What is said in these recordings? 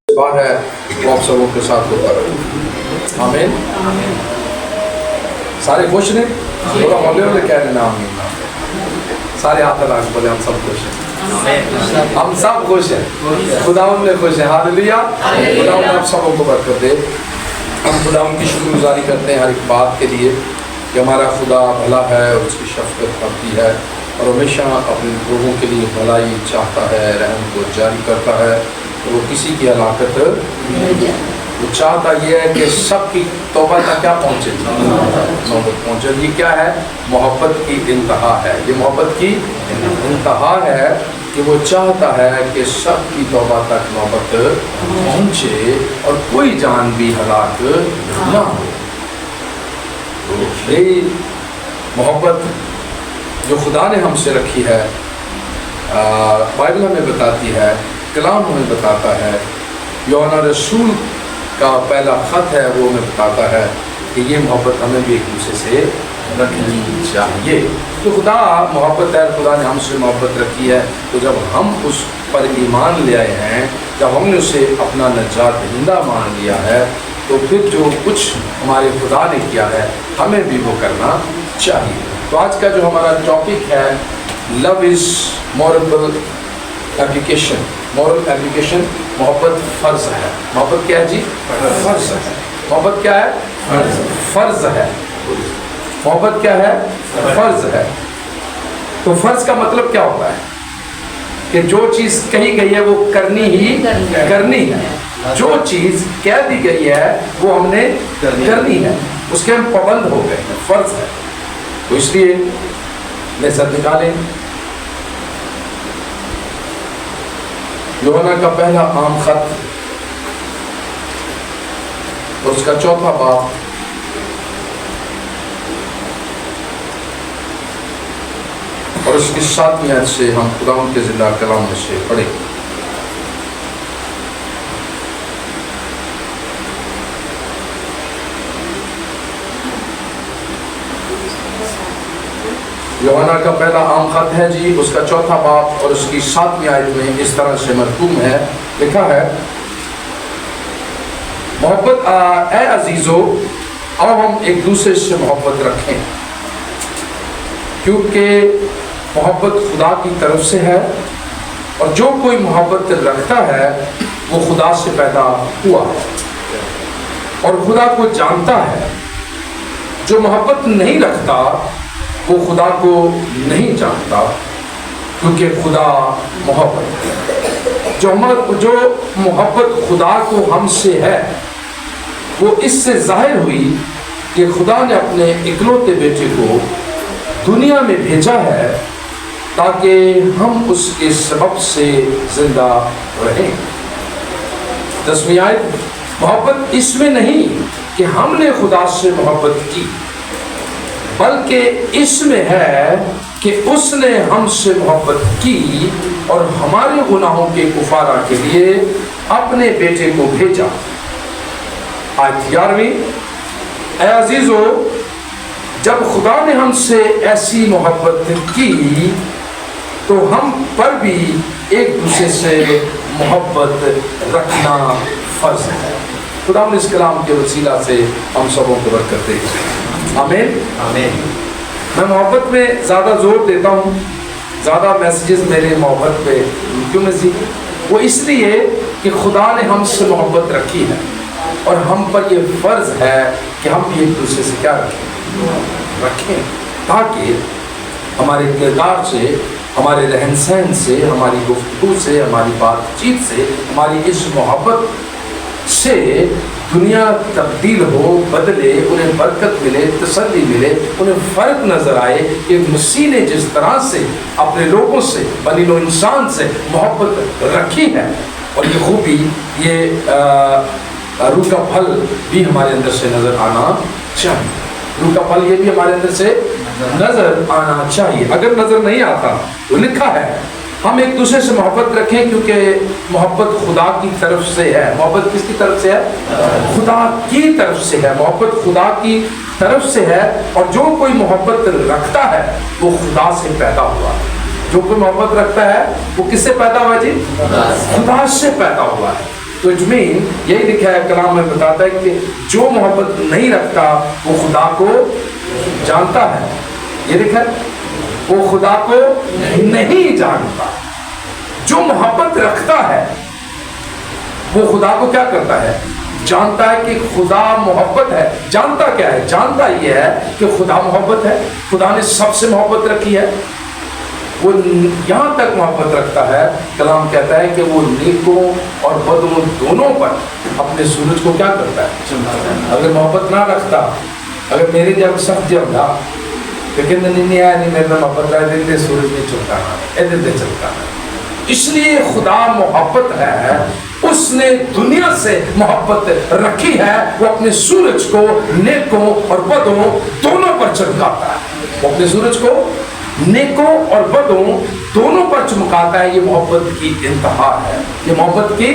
दुआ है वो आप सबों के साथ होता रहे। आमीन। सारे खुश ने थोड़ा हौले हौले कह रहे ना आमीन। सारे हाथ लगा के बोले हम सब खुश हैं, हम सब खुश हैं, खुदावंद में खुश हैं। हालेलुया। खुदावंद आप सबों को बरकत दे। हम खुदावंद की शुक्रगुजारी करते हैं हर एक बात के लिए कि हमारा खुदा भला है और उसकी शफ़क़त बढ़ती है और हमेशा अपने लोगों के लिए भलाई चाहता है, रहम को जारी करता है और वो किसी की हलाकत नहीं। वो चाहता ये है कि सबकी तौबा तक क्या पहुँचे, नौबत पहुँचे। ये क्या है? मोहब्बत की इंतहा है। ये मोहब्बत की इंतहा है कि वो चाहता है कि सबकी तौबा तक नौबत पहुँचे और कोई जान भी हलाक ना हो। तो यही मोहब्बत जो खुदा ने हमसे रखी है, बाइबल हमें बताती है, कलाम हमें बताता है, यूहन्ना रसूल का पहला ख़त है वो हमें बताता है कि ये मोहब्बत हमें भी एक दूसरे से रखनी चाहिए। तो खुदा मोहब्बत है, खुदा ने हमसे मोहब्बत रखी है। तो जब हम उस पर ईमान ले आए हैं, जब हमने उसे अपना नजात दहिंदा मान लिया है, तो फिर जो कुछ हमारे खुदा ने किया है हमें भी वो करना चाहिए। तो आज का जो हमारा टॉपिक है, love is moral application. Moral application, मोहब्बत फ़र्ज़ है। मोहब्बत क्या है जी? फ़र्ज़ है। मोहब्बत क्या है? फ़र्ज़ है। मोहब्बत क्या है? फ़र्ज़ है। तो फ़र्ज़ का मतलब क्या होता है कि जो चीज़ कही गई है वो करनी ही करनी है। जो चीज़ कह दी गई है वो हमने करनी है, उसके हम पाबंद हो गए हैं, फ़र्ज़ है। तो इसलिए लेसन निकालें। यूहन्ना का पहला आम खत और उसका चौथा बाब और उसकी 7वीं आयत से हम खुदावंद के ज़िंदा कलाम में से पढ़ेंगे। यूहन्ना का पहला आम खत है जी, उसका चौथा बाब और उसकी 7वीं आयत में इस तरह से मरकूम है, लिखा है, मोहब्बत ए अजीज़ो, आओ हम एक दूसरे से मोहब्बत रखें, क्योंकि मोहब्बत खुदा की तरफ से है और जो कोई मोहब्बत रखता है वो खुदा से पैदा हुआ है और खुदा को जानता है। जो मोहब्बत नहीं रखता वो खुदा को नहीं जानता, क्योंकि खुदा मोहब्बत है। जो मोहब्बत खुदा को हमसे है वो इससे जाहिर हुई कि खुदा ने अपने इकलौते बेटे को दुनिया में भेजा है ताकि हम उसके सबब से जिंदा रहें। 10वीं आयत, मोहब्बत इसमें नहीं कि हमने खुदा से मोहब्बत की, बल्कि इसमें है कि उसने हमसे मोहब्बत की और हमारे गुनाहों के कुफारा के लिए अपने बेटे को भेजा। आयत 11वीं, ऐ अजीज़ो, जब खुदा ने हमसे ऐसी मोहब्बत की तो हम पर भी एक दूसरे से मोहब्बत रखना फ़र्ज़ है। खुदा ने इस कलाम के वसीला से हम सबों को बरकत दे। आमीन। आमीन। मैं मोहब्बत में ज़्यादा जोर देता हूँ, ज़्यादा मैसेजेस मेरे मोहब्बत पे क्यों नज़ीर? वो इसलिए कि खुदा ने हमसे मोहब्बत रखी है और हम पर ये फ़र्ज़ है कि हम भी एक दूसरे से क्या रखें, ताकि हमारे किरदार से, हमारे रहन सहन से, हमारी गुफ्तगू से, हमारी बातचीत से, हमारी इस मोहब्बत से दुनिया तब्दील हो, बदले, उन्हें बरकत मिले, तसल्ली मिले, उन्हें फ़र्क नज़र आए कि मसीह ने जिस तरह से अपने लोगों से, बनीनो इंसान से मोहब्बत रखी है और ये खूबी, ये रूह का फल भी हमारे अंदर से नज़र आना चाहिए। रूह का फल ये भी हमारे अंदर से नज़र आना चाहिए। अगर नज़र नहीं आता तो लिखा है हम एक दूसरे से मोहब्बत रखें, क्योंकि मोहब्बत खुदा की तरफ से है। मोहब्बत किसकी तरफ से है? खुदा की तरफ से है। मोहब्बत खुदा की तरफ से है और जो कोई मोहब्बत रखता है वो खुदा से पैदा हुआ है। जो कोई मोहब्बत रखता है वो किससे पैदा हुआ जी? खुदा से पैदा हुआ है। तो इट मीन यही लिखा है कलाम में, बताता है कि जो मोहब्बत नहीं रखता वो खुदा को जानता है। ये लिखा है वो खुदा को नहीं जानता। जो मोहब्बत रखता है वो खुदा को क्या करता है? जानता है कि खुदा मोहब्बत है। जानता क्या है? जानता ये है कि खुदा मोहब्बत है, खुदा ने सबसे मोहब्बत रखी है। वो यहाँ तक मोहब्बत रखता है, कलाम कहता है कि वो नेकों और बदों दोनों पर अपने सूरज को क्या करता है? अगर मोहब्बत ना रखता, अगर मेरे जब सख्त जब था लेकिन नहीं आया, नहीं मेरे में मोहब्बत रहा, दिन सूरज नहीं चलता है, दिन चलता है। इसलिए खुदा मोहब्बत है, उसने दुनिया से मोहब्बत रखी है, वो अपने सूरज को नेकों और बदों दोनों पर चमकाता है। वो अपने सूरज को नेकों और बदों दोनों पर चमकाता है। ये मोहब्बत की इंतहा है, ये मोहब्बत की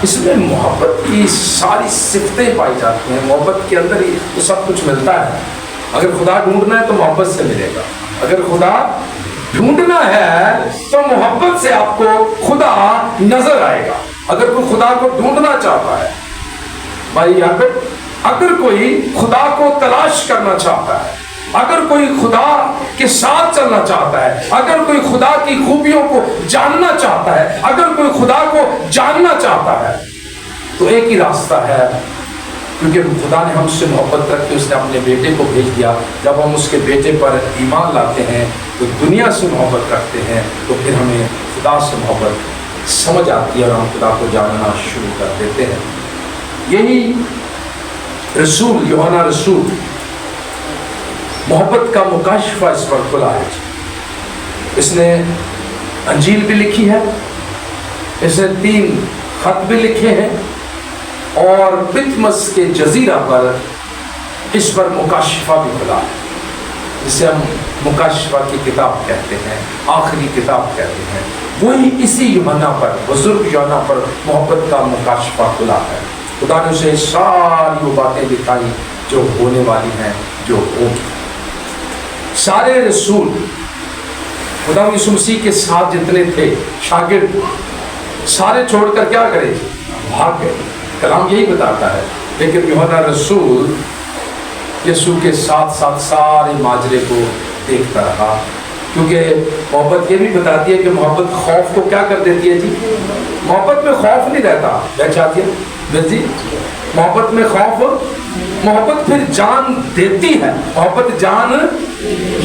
इसमें मोहब्बत की सारी सिफतें पाई जाती हैं। मोहब्बत के अंदर ही तो सब कुछ मिलता है। अगर खुदा ढूंढना है तो मोहब्बत से मिलेगा, अगर खुदा ढूंढना है तो मोहब्बत से आपको खुदा नजर आएगा। अगर कोई खुदा को ढूंढना चाहता है भाई, अगर कोई खुदा को तलाश करना चाहता है, अगर कोई खुदा के साथ चलना चाहता है, अगर कोई खुदा की खूबियों को जानना चाहता है, अगर कोई खुदा को जानना चाहता है, तो एक ही रास्ता है, क्योंकि खुदा ने हमसे मोहब्बत रखी, उसने अपने बेटे को भेज दिया। जब हम उसके बेटे पर ईमान लाते हैं तो दुनिया से मोहब्बत रखते हैं, तो फिर हमें खुदा से मोहब्बत समझ आती है और हम खुदा को जानना शुरू कर देते हैं। यही रसूल यूहन्ना रसूल मोहब्बत का मुकाशफा इस पर खुला है। इसने अंजील भी लिखी है, इसने 3 खत भी लिखे हैं, और पितमस के जजीरा पर इस पर मुकाशफा भी खुला है, जिसे हम मुकाशफा की किताब कहते हैं, आखिरी किताब कहते हैं। वही इसी यूहन्ना पर, बुजुर्ग यूहन्ना पर मोहब्बत का मुकाशफा खुला है। खुदा ने उसे सारी वो बातें दिखाई जो होने वाली हैं, जो होगी। सारे रसूल खुदा यीशु मसीह के साथ जितने थे शागिर्द, सारे छोड़कर क्या करे? भाग गए। कलाम यही बताता है। लेकिन यूहन्ना रसूल यीशु के साथ साथ सारे माजरे को देखता रहा, क्योंकि मोहब्बत ये भी बताती है कि मोहब्बत खौफ को क्या कर देती है जी? मोहब्बत में खौफ नहीं रहता। क्या चाहती है जी? मोहब्बत में खौफ, मोहब्बत फिर जान देती है। मोहब्बत जान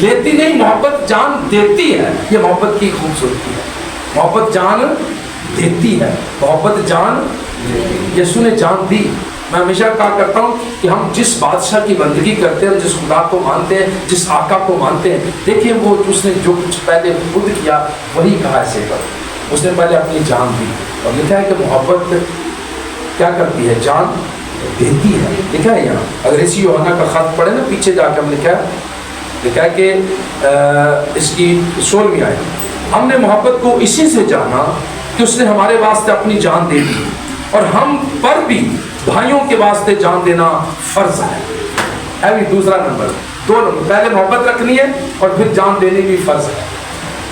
लेती नहीं, मोहब्बत जान देती है। ये मोहब्बत की खूबसूरती है। मोहब्बत जान देती है, मोहब्बत जान यीशु ने जान दी। मैं हमेशा कहा करता हूँ कि हम जिस बादशाह की बंदगी करते हैं, जिस खुदा को मानते हैं, जिस आका को मानते हैं, देखिए वो उसने जो कुछ पहले खुद किया वही कहा ऐसे कर। उसने पहले अपनी जान दी, और लिखा है कि मोहब्बत क्या करती है? जान देती है। लिखा है यहाँ, अगर इसी यूहन्ना का खत पढ़े ना, पीछे जाकर लिखा है कि इसकी 16वीं आयत, हमने मोहब्बत को इसी से जाना कि उसने हमारे वास्ते अपनी जान दे दी, और हम पर भी भाइयों के वास्ते जान देना फर्ज है भी। दूसरा नंबर, 2 नंबर, पहले मोहब्बत रखनी है और फिर जान देनी भी फर्ज है।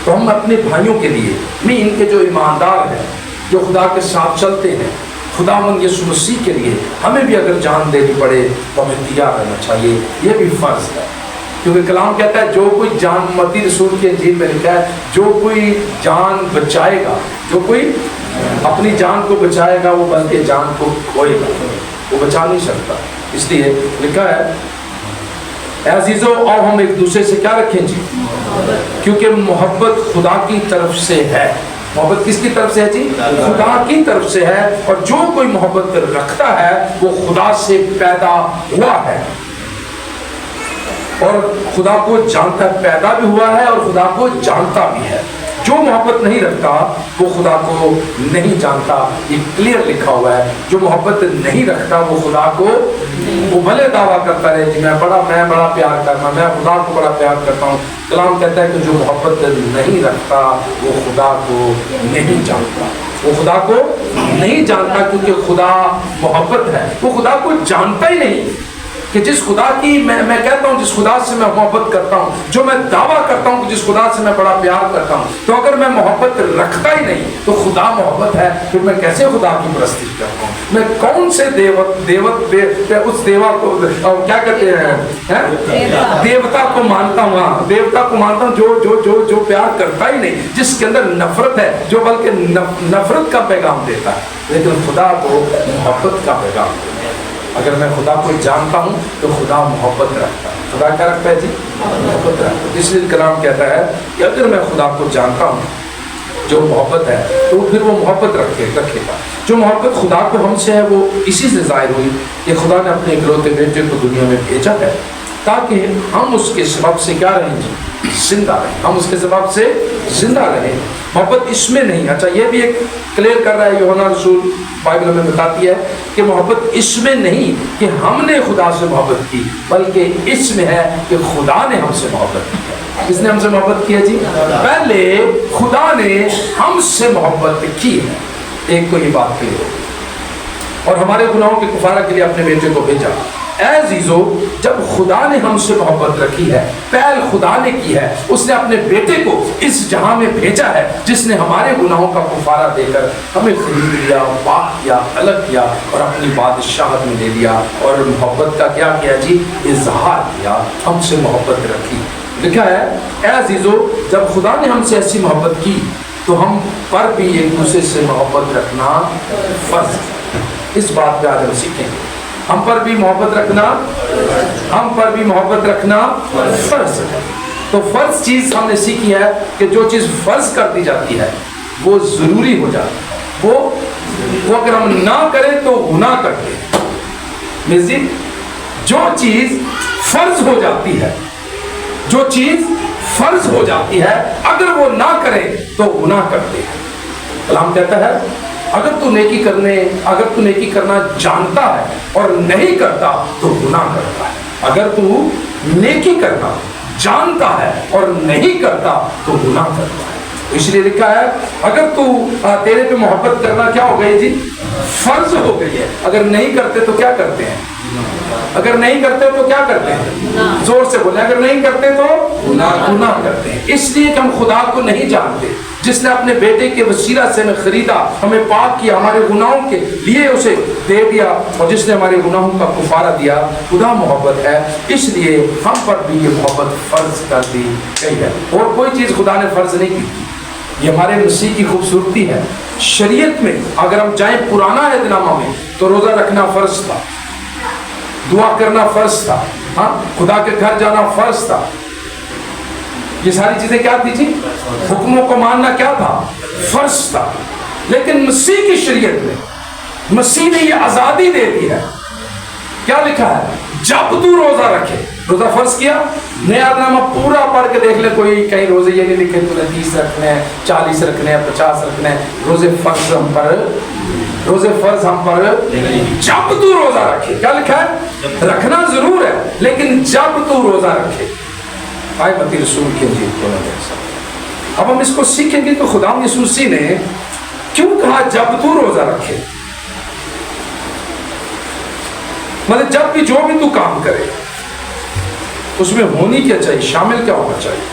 तो हम अपने भाइयों के लिए नहीं, इनके जो ईमानदार हैं, जो खुदा के साथ चलते हैं, खुदावंद यीशु मसीह के लिए हमें भी अगर जान देनी पड़े तो हमें तैयार रहना चाहिए। ये भी फर्ज है, क्योंकि कलाम कहता है जो कोई जान, मत्ती रसूल के इंजील में लिखा है, जो कोई जान बचाएगा, जो कोई अपनी जान को बचाएगा वो बल्कि जान को खोएगा, वो बचा नहीं सकता। इसलिए लिखा है अजीजों, और हम एक दूसरे से क्या रखें जी? क्योंकि मोहब्बत खुदा की तरफ से है। मोहब्बत किसकी तरफ से है जी? खुदा की तरफ से है। और जो कोई मोहब्बत रखता है वो खुदा से पैदा हुआ है और खुदा को जानता है, पैदा भी हुआ है और खुदा को जानता भी है। जो मोहब्बत नहीं रखता वो खुदा को नहीं जानता, ये क्लियर लिखा हुआ है। जो मोहब्बत नहीं रखता वो खुदा को, वो भले दावा करता रहे कि मैं बड़ा प्यार करना, मैं खुदा को बड़ा प्यार करता हूँ। कलाम कहता है कि जो मोहब्बत नहीं रखता वो खुदा को नहीं जानता, वो खुदा को नहीं जानता, क्योंकि खुदा मोहब्बत है। वो खुदा को जानता ही नहीं, کہ جس خدا کی میں کہتا ہوں جس خدا سے میں محبت کرتا ہوں, جو میں دعویٰ کرتا ہوں کہ جس خدا سے میں بڑا پیار کرتا ہوں, تو اگر میں محبت رکھتا ہی نہیں تو خدا محبت ہے, پھر میں کیسے خدا کی پرستش کرتا ہوں؟ میں کون سے اس دیوا کو کیا کہتے ہیں دیوتا کو مانتا ہوں, ہاں دیوتا کو مانتا ہوں جو پیار کرتا ہی نہیں, جس کے اندر نفرت ہے, جو بلکہ نفرت کا پیغام دیتا ہے, لیکن خدا کو محبت کا پیغام دیتا ہے. اگر میں خدا کو جانتا ہوں تو خدا محبت رکھتا ہے. خدا کیا رکھتا ہے جی؟ محبت رکھتا ہے. اس لیے کلام کہتا ہے کہ اگر میں خدا کو جانتا ہوں جو محبت ہے تو پھر وہ محبت رکھے گا. جو محبت خدا کو ہم سے ہے وہ اسی سے ظاہر ہوئی کہ خدا نے اپنے اکلوتے بیٹے کو دنیا میں بھیجا ہے تاکہ ہم اس کے سبب سے کیا رہیں جی؟ زندہ رہیں. ہم اس کے سبب سے زندہ رہیں. محبت اس میں نہیں. اچھا یہ بھی ایک کلیئر کر رہا ہے یوحنا رسول, بائبل میں بتاتی ہے کہ محبت اس میں نہیں کہ ہم نے خدا سے محبت کی, بلکہ اس میں ہے کہ خدا نے ہم سے محبت کی. کس نے ہم سے محبت کی ہے جی؟ پہلے خدا نے ہم سے محبت کی ہے. ایک کو یہ بات کلیئر ہو, اور ہمارے گناہوں کے کفارہ کے لیے اپنے بیٹے کو بھیجا. اے عزیزو, جب خدا نے ہم سے محبت رکھی ہے, پہل خدا نے کی ہے, اس نے اپنے بیٹے کو اس جہاں میں بھیجا ہے جس نے ہمارے گناہوں کا کفارہ دے کر ہمیں خرید لیا, پاک کیا, الگ کیا اور اپنی بادشاہت میں لے لیا, اور محبت کا کیا کیا جی؟ اظہار کیا, ہم سے محبت رکھی. لکھا ہے اے عزیزو, جب خدا نے ہم سے ایسی محبت کی تو ہم پر بھی ایک دوسرے سے محبت رکھنا فرض ہے. اس بات پہ آج ہم سیکھیں گے. ہم پر بھی محبت رکھنا فرض ہے. تو فرض چیز ہم نے سیکھی ہے کہ جو چیز فرض کر دی جاتی ہے وہ ضروری ہو جاتی ہے. وہ اگر ہم نہ کریں تو گناہ کرتے ہیں. جو چیز فرض ہو جاتی ہے, جو چیز فرض ہو جاتی ہے, اگر وہ نہ کریں تو گناہ کرتے ہیں. کلام کہتا ہے اگر تو نیکی کرنا جانتا ہے اور نہیں کرتا تو گناہ کرتا ہے. اگر تو نیکی کرنا جانتا ہے اور نہیں کرتا تو گناہ کرتا ہے. اس لیے لکھا ہے اگر تو تیرے پہ محبت کرنا کیا ہو گئی جی؟ فرض ہو گئی ہے. اگر نہیں کرتے تو کیا کرتے ہیں؟ اگر نہیں کرتے تو کیا کرتے ہیں؟ زور سے بولیں, اگر نہیں کرتے تو گناہ کرتے ہیں. اس لیے کہ ہم خدا کو نہیں جانتے جس نے اپنے بیٹے کے وسیلہ سے ہمیں خریدا, ہمیں پاک کیا, ہمارے گناہوں کے لیے اسے دے دیا, اور جس نے ہمارے گناہوں کا کفارہ دیا. خدا محبت ہے, اس لیے ہم پر بھی یہ محبت فرض کر دی گئی ہے. اور کوئی چیز خدا نے فرض نہیں کی. یہ ہمارے مسیح کی خوبصورتی ہے. شریعت میں اگر ہم جائیں پرانا عہد نامہ میں تو روزہ رکھنا فرض تھا, دعا کرنا فرض تھا, ہاں خدا کے گھر جانا فرض تھا. یہ ساری چیزیں کیا تھی جی؟ حکموں کو ماننا کیا تھا؟ فرض تھا. لیکن مسیح کی شریعت میں مسیح نے یہ آزادی دے دی ہے. کیا لکھا ہے؟ جب تو روزہ رکھے. روزہ فرض کیا. نیا نامہ پورا پڑھ کے دیکھ لے, کوئی کہیں روزے یہ نہیں لکھے تو 30 رکھنے ہیں, 40 رکھنے ہیں, 50 رکھنے ہیں. روزے فرض ہم پر جب تو روزہ رکھے. کیا لکھا ہے؟ رکھنا ضرور ہے لیکن جب تو روزہ رکھے. آئے متی رسول کی انجیل کو اب ہم اس کو سیکھیں گے کہ خدا یسوع مسیح نے کیوں کہا جب تو روزہ رکھے. مطلب جب بھی جو بھی تو کام کرے اس میں ہونی کیا چاہیے, شامل کیا ہونا چاہیے.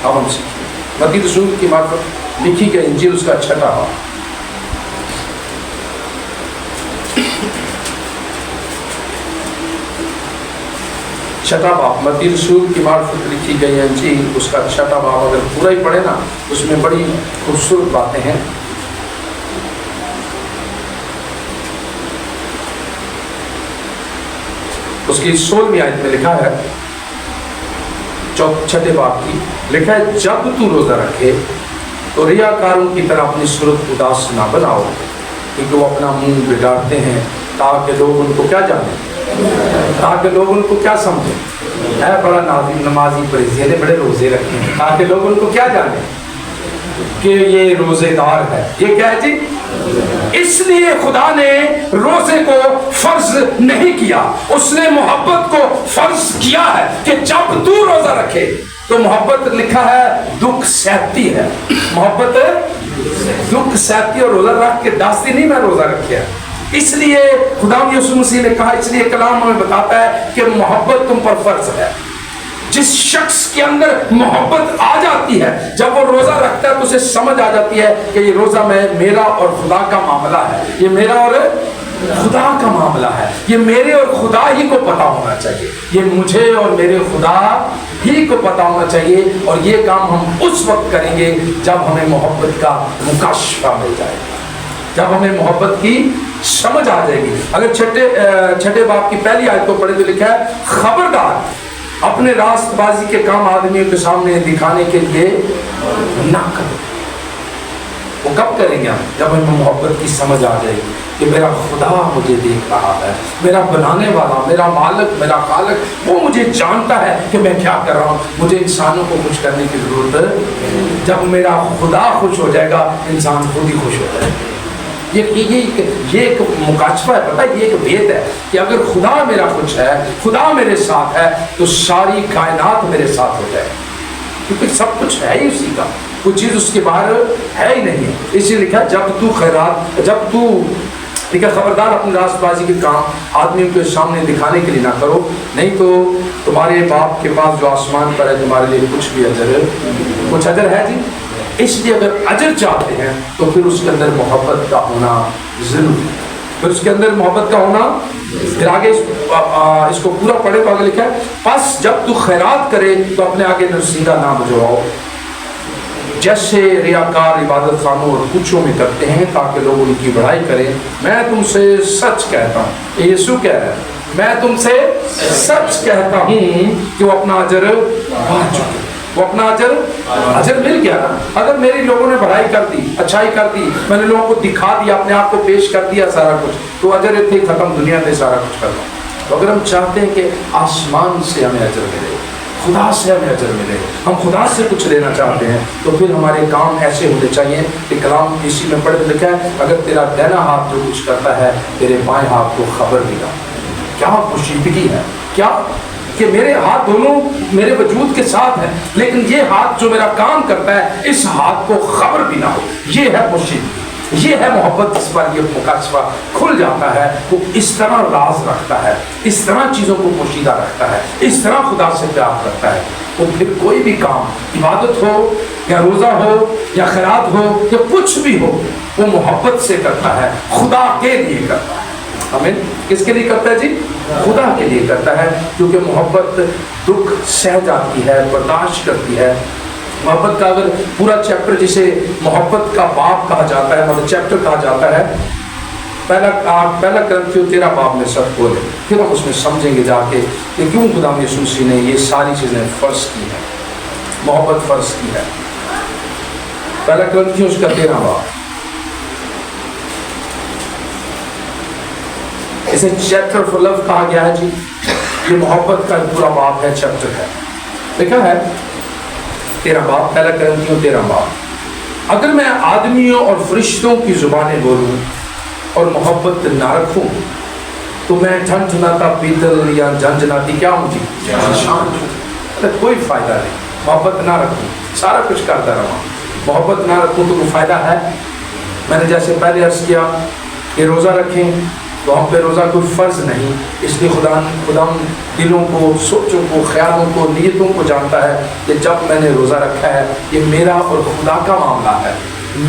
اب ہم سیکھیں متی رسول کی معرفت لکھی گئی انجیل اس کا 6واں باب. چھٹا باب متی رسول کی معرفت لکھی گئی انجیل اس کا 6واں باب. اگر پورا ہی پڑھے نا اس میں بڑی خوبصورت باتیں ہیں. اس کی 16ویں آیت میں لکھا ہے, 6 باب کی لکھا ہے جب تو روزہ رکھے تو ریاکاروں کی طرح اپنی صورت اداس نہ بناؤ, کیونکہ وہ اپنا منہ بگاڑتے ہیں تاکہ لوگ ان کو کیا جانیں, تاکہ لوگ ان کو کیا سمجھیں. اے بڑا نمازی پریزی نے بڑے روزے رکھے ہیں تاکہ لوگ ان کو کیا جانیں کہ یہ روزے دار ہے. یہ کیا ہے جی؟ اس لیے خدا نے روزے کو فرض نہیں کیا, اس نے محبت کو فرض کیا ہے کہ جب تو روزہ رکھے تو محبت لکھا ہے دکھ سہتی ہے. محبت دکھ سہتی, اور روزہ رکھ کے داستی نہیں میں روزہ رکھیا. اس لیے خدا یسوع مسیح نے کہا، اس لیے کلام ہمیں بتاتا ہے کہ محبت تم پر فرض ہے۔ جس شخص کے اندر محبت آ جاتی ہے، جب وہ روزہ رکھتا ہے تو اسے سمجھ آ جاتی ہے کہ یہ روزہ میرا اور خدا کا معاملہ ہے، یہ میرا اور خدا کا معاملہ ہے، یہ میرے اور خدا ہی کو پتا ہونا چاہیے، یہ مجھے اور میرے خدا ہی کو پتا ہونا چاہیے، اور یہ کام ہم اس وقت کریں گے جب ہمیں محبت کا مکاشفہ مل جائے گا، جب ہمیں محبت کی سمجھ آ جائے گی۔ اگر چھٹے باب کی پہلی آیت کو پڑھیں تو لکھا ہے، خبردار اپنے راست بازی کے کام آدمیوں کے سامنے دکھانے کے لیے نہ کرو۔ وہ کب کریں گے ہم؟ جب ہمیں محبت کی سمجھ آ جائے گی کہ میرا خدا مجھے دیکھ رہا ہے، میرا بنانے والا، میرا مالک، میرا خالق، وہ مجھے جانتا ہے کہ میں کیا کر رہا ہوں، مجھے انسانوں کو خوش کرنے کی ضرورت ہے۔ جب میرا خدا خوش ہو جائے گا، انسان خود ہی خوش ہو جائے گا۔ یہ ایک مکاشفہ ہے، پتہ ہے، یہ ایک وید ہے کہ اگر خدا میرا خوش ہے، خدا میرے ساتھ ہے، تو ساری کائنات میرے ساتھ ہو جائے، کیونکہ سب کچھ ہے ہی اسی کا، کوئی چیز اس کے باہر ہے ہی نہیں۔ اس لیے لکھا جب تو لکھا خبردار اپنی راست بازی کے کام آدمیوں کے سامنے دکھانے کے لیے نہ کرو، نہیں تو تمہارے باپ کے پاس جو آسمان پر ہے تمہارے لیے کچھ اجر ہے جی۔ اس لیے اگر اجر چاہتے ہیں تو پھر اس کے اندر محبت کا ہونا ضروری ہے، پھر اس کے اندر محبت کا ہونا۔ پھر آگے اس کو پورا پڑھے تو آگے لکھا ہے، پس جب تو خیرات کرے تو اپنے آگے نرسیدہ نہ بجواؤ، جیسے ریاکار عبادت خانوں اور کوچوں میں کرتے ہیں تاکہ لوگ ان کی بڑائی کریں۔ میں تم سے سچ کہتا ہوں، یہ یسوع کہہ رہا ہے، میں تم سے سچ کہتا ہوں کہ وہ اپنا اجر پا چکے، وہ اپنا اجر مل گیا نا۔ اگر میری لوگوں نے بڑائی کر دی، اچھائی کر دی، میں نے لوگوں کو دکھا دیا، اپنے آپ کو پیش کر دیا سارا کچھ، تو اجر تھے ختم، دنیا میں سارا کچھ کرنا۔ تو اگر ہم چاہتے ہیں کہ آسمان سے ہمیں اجر ملے، خدا سے ہمیں اجر ملے، ہم خدا سے کچھ لینا چاہتے ہیں، تو پھر ہمارے کام ایسے ہونے چاہیے کہ کلام اسی میں پڑھ لکھا ہے، اگر تیرا دہنا ہاتھ جو کچھ کرتا ہے تیرے بائیں ہاتھ کو خبر ملا۔ کیا پوشیدگی ہے، کیا کہ میرے ہاتھ دونوں میرے وجود کے ساتھ ہیں، لیکن یہ ہاتھ جو میرا کام کرتا ہے اس ہاتھ کو خبر بھی نہ ہو۔ یہ ہے پوشیدگی، یہ ہے محبت، جس پر یہ مکاشفہ کھل جاتا ہے۔ وہ اس طرح راز رکھتا ہے، اس طرح چیزوں کو پوشیدہ رکھتا ہے، اس طرح خدا سے پیار کرتا ہے۔ وہ پھر کوئی بھی کام، عبادت ہو یا روزہ ہو یا خیرات ہو یا کچھ بھی ہو، وہ محبت سے کرتا ہے، خدا کے لیے کرتا ہے۔ آمین۔ کس کے لیے کرتا ہے جی؟ خدا کے لیے کرتا ہے، کیونکہ محبت دکھ سہ جاتی ہے، برداشت کرتی ہے۔ محبت کا اگر پورا چیپٹر جسے محبت کا باب کہا جاتا ہے، مطلب چیپٹر کہا جاتا ہے، پہلا کرنتھیوں 13 باب میں سب کھولے، پھر ہم اس میں سمجھیں گے جا کے کہ کیوں خدا یسوع مسیح نے یہ ساری چیزیں فرض کی ہیں، محبت فرض کی ہے۔ پہلا کرنتھیوں اس کا 13 باب، اسے چیپٹر فار لو کہا گیا ہے جی۔ یہ محبت کا پورا باب ہے، چیپٹر ہے، لکھا ہے 13 باب، پہلا کرنتھیوں 13 باب، اگر میں آدمیوں اور فرشتوں کی زبانیں بولوں اور محبت نہ رکھوں تو میں ٹھنٹھناتا پیتل یا جھنجھناتی کیا ہوں جی؟ شان ہوں۔ کوئی فائدہ نہیں، محبت نہ رکھوں، سارا کچھ کرتا رہا، محبت نہ رکھوں تو کوئی فائدہ ہے؟ میں نے جیسے پہلے عرض کیا کہ روزہ رکھیں تو ہم پہ روزہ کوئی فرض نہیں، اس لیے خدا دلوں کو، سوچوں کو، خیالوں کو، نیتوں کو جانتا ہے کہ جب میں نے روزہ رکھا ہے یہ میرا اور خدا کا معاملہ ہے،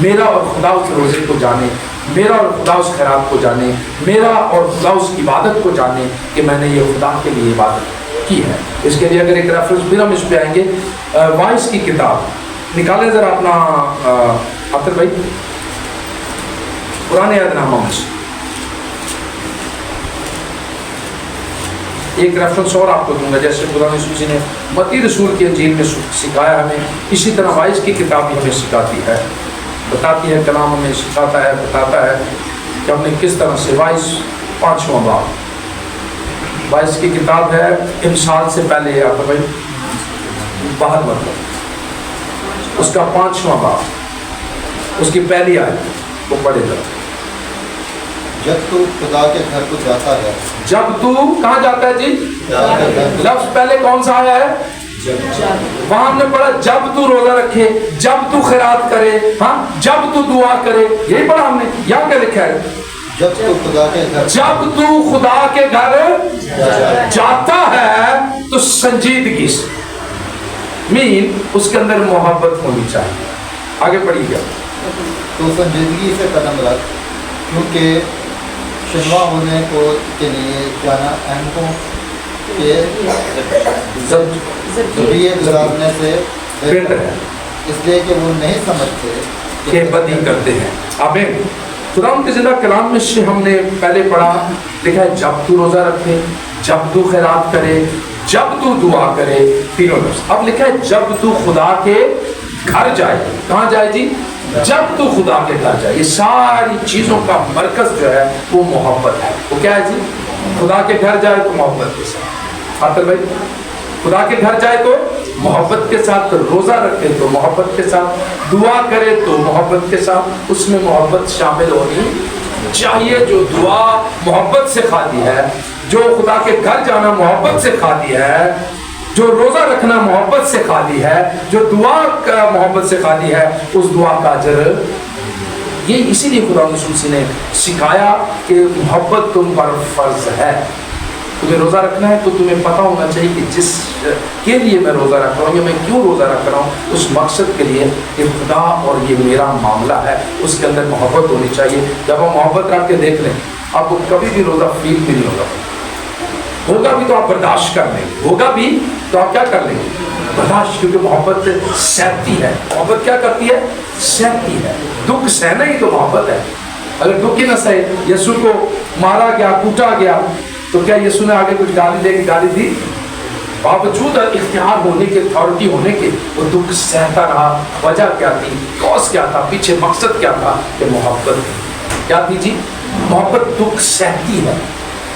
میرا اور خدا اس روزے کو جانے، میرا اور خدا اس خیرات کو جانے، میرا اور خدا اس عبادت کو جانے کہ میں نے یہ خدا کے لیے عبادت کی ہے۔ اس کے لیے اگر ایک ریفرنس پھر ہم اس پہ آئیں گے، وائس کی کتاب نکالیں ذرا اپنا عطر بھائی، پرانے عہد نامہ میں سے ایک ریفرنس اور آپ کو دوں گا، جیسے خدا یسوع مسیح نے متی رسول کی انجیل میں سکھایا ہمیں، اسی طرح وائس کی کتاب بھی ہمیں سکھاتی ہے، بتاتی ہے، کلام ہمیں سکھاتا ہے، بتاتا ہے کہ ہم نے کس طرح سے۔ وائس 5واں باب، وائس کی کتاب ہے، امثال سے پہلے یہ آتا بھائی 62 مطلب اس کا 5واں باب، اس کی پہلی آیت وہ پڑھے گا۔ جب تو خدا کے گھر کو جاتا ہے، جب تو کہاں جاتا ہے جی؟ لفظ پہلے کون سا آیا ہے؟ وہاں ہم نے پڑھا جب تو روزہ رکھے، جب تو خیرات کرے، ہاں جب تو دعا کرے، یہی پڑھا ہم نے۔ یہاں کیا لکھا ہے؟ जब तू खुदा के घर जब तू खुदा के घर जाता है तो संजीदगी से, मीन उसके अंदर मोहब्बत होनी चाहिए। आगे पढ़िएगा। तो संजीदगी से कदम रख, क्योंकि शनवा होने को के लिए जाना अहमकों के जरिए गुजारने से बेहतर है, इसलिए कि वो नहीं समझते कि बदी करते हैं। आमीन। खुदा के जिंदा कलाम में से हमने पहले पढ़ा, लिखा है जब तू रोजा रखे, जब तू खैरात करे, जब तू दुआ करे, तीनों लफ्ज। अब लिखा है जब तू खुदा के घर जाए। कहाँ जाए जी? जब तू खुदा के घर जाए। ये सारी चीजों का मरकज जो है वो मोहब्बत है। वो क्या है जी? खुदा के घर जाए तो मोहब्बत के साथ। आतर भाई, खुदा के घर जाए तो मोहब्बत के साथ, रोजा रखे तो मोहब्बत के साथ, दुआ करे तो मोहब्बत के साथ, उसमें मोहब्बत शामिल होनी चाहिए। जो दुआ मोहब्बत से खाली है, जो खुदा के घर जाना मोहब्बत से खाली है, जो रोजा रखना मोहब्बत से खाली है, जो दुआ का मोहब्बत से खाली है, उस दुआ का अजर ये इसीलिए खुदा रसूल ने सिखाया कि मोहब्बत तुम पर फर्ज है। तुम्हें रोज़ा रखना है तो तुम्हें पता होना चाहिए कि जिस के लिए मैं रोज़ा रख रहा हूँ या मैं क्यों रोज़ा रख रहा हूँ, उस मकसद के लिए कि खुदा और ये मेरा मामला है, उसके अंदर मोहब्बत होनी चाहिए। जब हम मोहब्बत रख के देख लें, आपको कभी भी रोज़ा फील भी नहीं होगा भी तो आप बर्दाश्त कर लेंगे, होगा भी तो आप क्या कर लेंगे? बर्दाश्त, क्योंकि मोहब्बत सहती है। मोहब्बत क्या करती है? सहती है। दुख सहना ही तो मोहब्बत है। अगर दुख ही न सहे, यीशु को मारा गया, कूटा गया, तो क्या यीशु ने आगे कुछ गाली दी? बावजूद इख्तियार होने के, अथॉरिटी होने के, वो दुख सहता रहा। वजह क्या थी? कॉज क्या था? पीछे मकसद क्या था? कि मोहब्बत क्या थी जी? मोहब्बत दुख सहती है,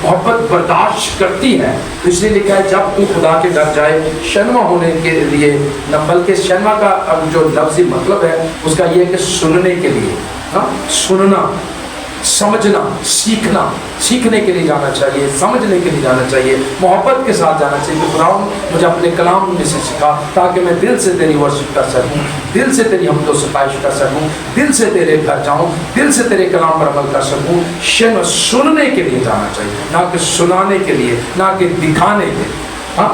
मोहब्बत बर्दाश्त करती है। तो इसलिए लिखा है जब तू खुदा के घर जाए, शनमा होने के लिए, न बल्कि शनमा का अब जो लफ्ज़ी मतलब है उसका ये है कि सुनने के लिए, हाँ, सुनना, समझना, सीखना, सीखने के लिए जाना चाहिए, समझने के लिए जाना चाहिए, मोहब्बत के साथ जाना चाहिए। खुदा मुझे अपने कलाम में से सिखा ताकि मैं दिल से तेरी वर्शिप कर सकूं, दिल से तेरी हमदो सिफारिश कर सकूं, दिल से तेरे घर जाऊं, दिल से तेरे कलाम पर अमल कर सकूं। सुनने के लिए जाना चाहिए, ना कि सुनाने के लिए, ना कि दिखाने के लिए, हाँ,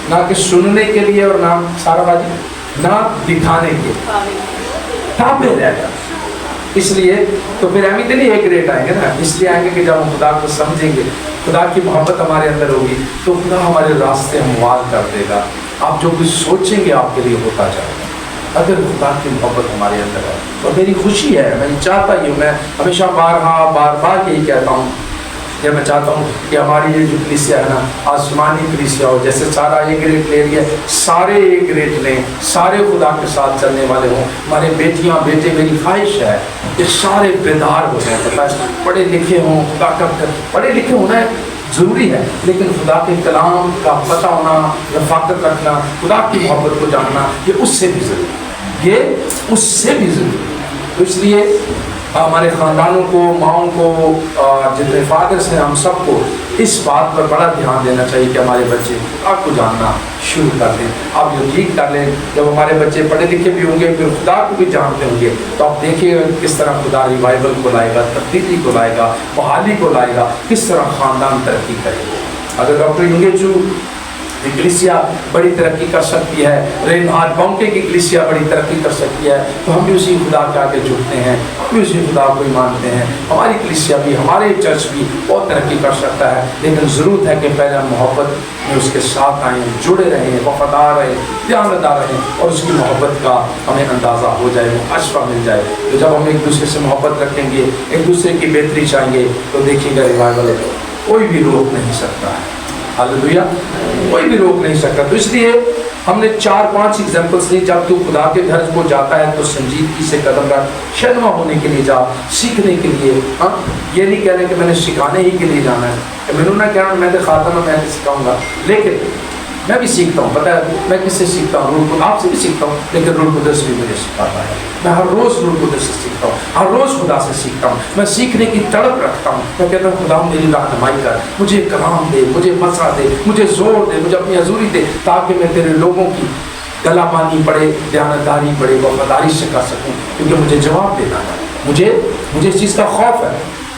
ना कि सुनने के लिए और ना सारा बाजी, ना दिखाने के ताबे रहना। इसलिए तो फिर हम इतने एक रेट आएंगे ना, इसलिए आएंगे कि जब हम खुदा को समझेंगे, खुदा की मोहब्बत हमारे अंदर होगी, तो खुदा हमारे रास्ते हमवार कर देगा। आप जो कुछ सोचेंगे आपके लिए होता जाएगा, अगर खुदा की मोहब्बत हमारे अंदर है। और मेरी खुशी है, मैं चाहता ही हूँ, मैं हमेशा बार बार यही कहता हूँ कि मैं चाहता हूँ कि हमारी ये जो कलीसिया है ना, आसमानी कलीसिया हो। जैसे सारा एक ग्रेड ले लिया, सारे एक ग्रेड लें, सारे खुदा के साथ चलने वाले हों। हमारे बेटियाँ बेटे, मेरी ख्वाहिश है कि सारे बेदार हो जाए, पता है, पढ़े लिखे हों। खुदा का पढ़े लिखे होना ज़रूरी है, लेकिन खुदा के कलाम का पता होना, रफ़ाकत रखना, खुदा की मोहब्बत को जानना, ये उससे भी ज़रूरी, ये उससे भी ज़रूरी। तो इसलिए हमारे ख़ानदानों को, माओं को, जितने फादर्स हैं, हम सबको इस बात पर बड़ा ध्यान देना चाहिए कि हमारे बच्चे खुदा को जानना शुरू कर दें। आप जो ठीक कर लें, जब हमारे बच्चे पढ़े लिखे भी होंगे, फिर खुदा को भी जानते होंगे, तो आप देखिएगा किस तरह खुदा रिवाइवल को लाएगा, तब्दीली को लाएगा, बहाली को लाएगा, किस तरह ख़ानदान तरक्की करेगा। अगर डॉक्टर युंगेचू की कलीसिया बड़ी तरक्की कर सकती है, रेनहार्ड बॉन्के की कलीसिया बड़ी तरक्की कर सकती है, तो हम भी उसी खुदा के आगे झुकते हैं, हम भी उसी खुदा को ही मानते हैं। हमारी कलीसिया भी, हमारे चर्च भी बहुत तरक्की कर सकता है, लेकिन ज़रूरत है कि पहले हम मोहब्बत में उसके साथ आएँ, जुड़े रहें, वफादार रहें, ध्यानदार रहें, और उसकी मोहब्बत का हमें अंदाज़ा हो जाए, वो अशफ़ा मिल जाए। तो जब हम एक दूसरे से मोहब्बत रखेंगे, एक दूसरे की बेहतरी चाहेंगे, तो देखिएगा रिवाइवल कोई भी रोक नहीं सकता है। हालेलुया, कोई भी रोक नहीं सकता। तो इसलिए हमने 4-5 एग्जाम्पल्स ली। जब तू खुदा के घर को जाता है तो संजीदगी से कदम रख, शर्मा होने के लिए जा, सीखने के लिए। हाँ, ये नहीं कह रहे कि मैंने सिखाने ही के लिए जाना है, मैंने ना कहना मैं तो खाता ना, मैं सिखाऊंगा, लेकिन मैं भी सीखता हूँ। पता है मैं किससे सीखता हूँ? रूल आपसे भी सीखता हूँ, लेकिन रूल कुदस भी मुझे सिखाता है। मैं हर रोज़ रूल कुदस से सीखता हूँ, हर रोज़ खुदा से सीखता हूँ। मैं सीखने की तड़प रखता हूँ। मैं कहता हूँ खुदा मेरी रहनुमाई कर, मुझे कलाम दे, मुझे मसा दे, मुझे जोर दे, मुझे अपनी हजूरी दे, ताकि मैं तेरे लोगों की गलाबानी पड़े, दयानतदारी पड़े, वफादारी से कर सकूँ, क्योंकि मुझे जवाब देना है। मुझे इस चीज़ का खौफ है।